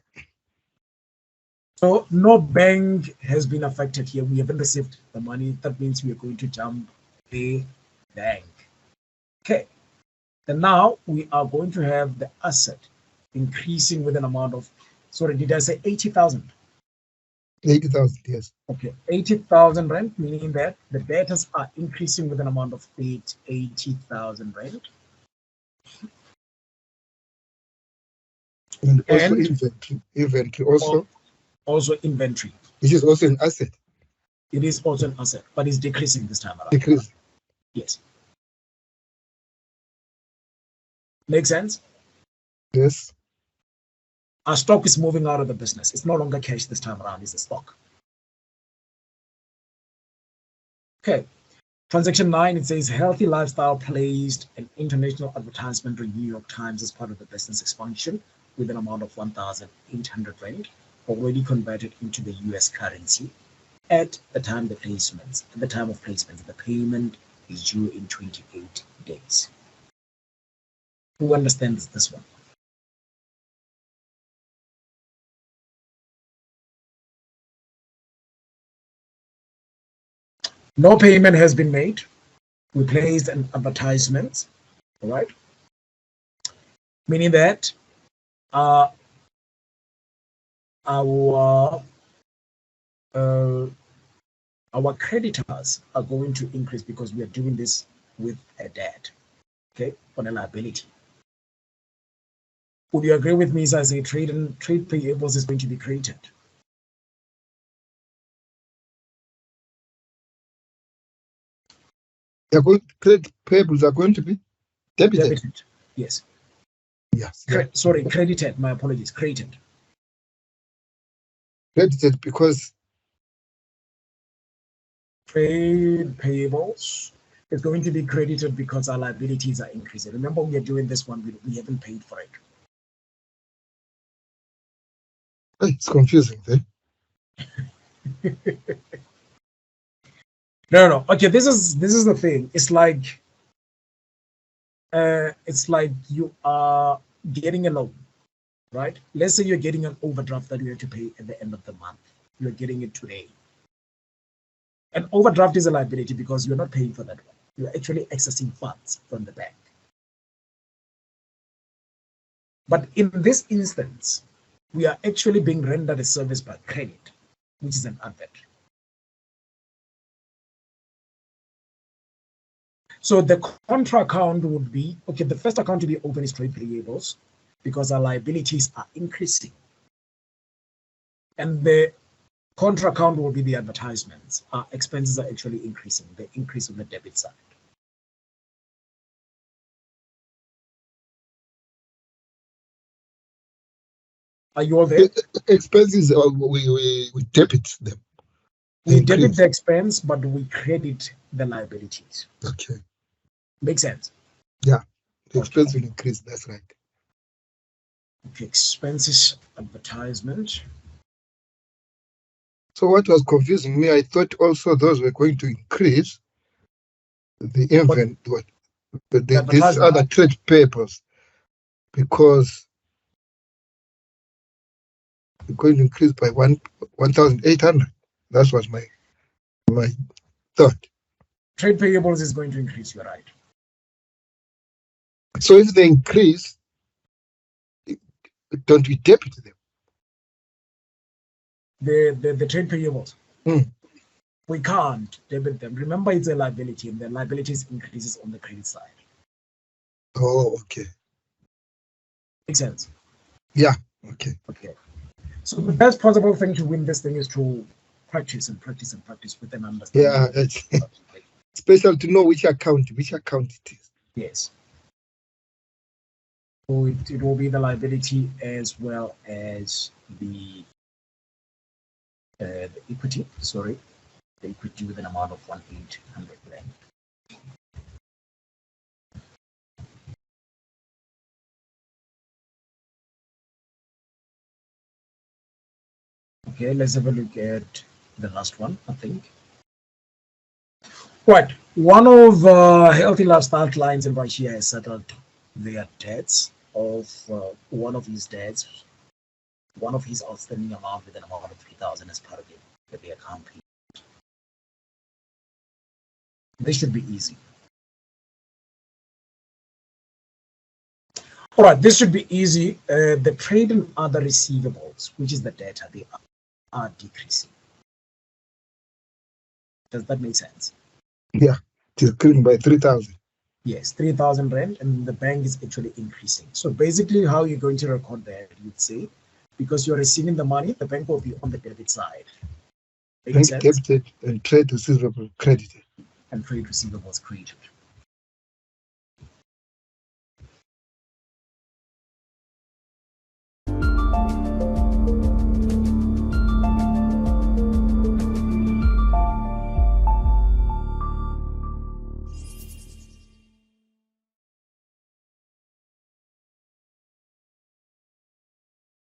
So no bank has been affected here. We haven't received the money. That means we are going to jump the bank. Okay. And now we are going to have the asset increasing with an amount of, sorry, did I say 80,000? 80,000, yes. Okay, 80,000 rand, meaning that the debtors are increasing with an amount of 80,000 rand. And also inventory also. Also inventory. Which is also an asset. It is also an asset, but it's decreasing this time around. Decrease. Yes. Make sense? Yes. Our stock is moving out of the business. It's no longer cash this time around, it's a stock. Okay. Transaction 9, it says Healthy Lifestyle placed an international advertisement in New York Times as part of the business expansion with an amount of 1,800 rand already converted into the US currency at the time of placements. The payment is due in 28 days. Who understands this one? No payment has been made. We placed an advertisement, all right? Meaning that our creditors are going to increase because we are doing this with a debt, okay, on a liability. Would you agree with me as I say trade payables is going to be created? Trade payables are going to be debited. Yes. Yes. Sorry, credited. My apologies. Credited. Credited because trade payables is going to be credited because our liabilities are increasing. Remember, we are doing this one. We haven't paid for it. It's confusing, eh? No. Okay, this is the thing. It's like you are getting a loan, right? Let's say you're getting an overdraft that you have to pay at the end of the month. You're getting it today. An overdraft is a liability because you're not paying for that one. You're actually accessing funds from the bank. But in this instance, we are actually being rendered a service by credit, which is an advert. So the contra account would be, okay, the first account to be open is trade payables because our liabilities are increasing. And the contra account will be the advertisements. Our expenses are actually increasing, the increase on the debit side. Are you all there? Expenses, we debit them. We debit the expense, but we credit the liabilities. Okay. Makes sense? Yeah, the expense will increase, that's right. Okay, expenses, advertisement. So what was confusing me, I thought also those were going to increase the inventory, these other trade papers, because we're going to increase by 1,800. That was my thought. Trade payables is going to increase, you're right. So if they increase, don't we debit them? The trade payables. We can't debit them. Remember, it's a liability, and the liabilities increases on the credit side. Oh, okay. Makes sense? Yeah, okay. Okay. So the best possible thing to win this thing is to practice and practice and practice with an understanding. Yeah, it's special to know which account it is. Yes. So it will be the liability as well as the equity, sorry, the equity with an amount of 1,800 rand. Okay, let's have a look at the last one, I think. Right, one of Healthy Lifestyle clients in Russia has settled their debts of one of his debts, one of his outstanding amount with an amount of 3,000 as part of the account. This should be easy. All right, this should be easy. The trade and other receivables, which is the data, they are decreasing. Does that make sense? Yeah, it is increasing by 3,000. Yes, 3,000 rand, and the bank is actually increasing. So basically, how you're going to record that, you'd say, because you're receiving the money, the bank will be on the debit side. Bank debited and trade receivable credited. And trade receivables credited.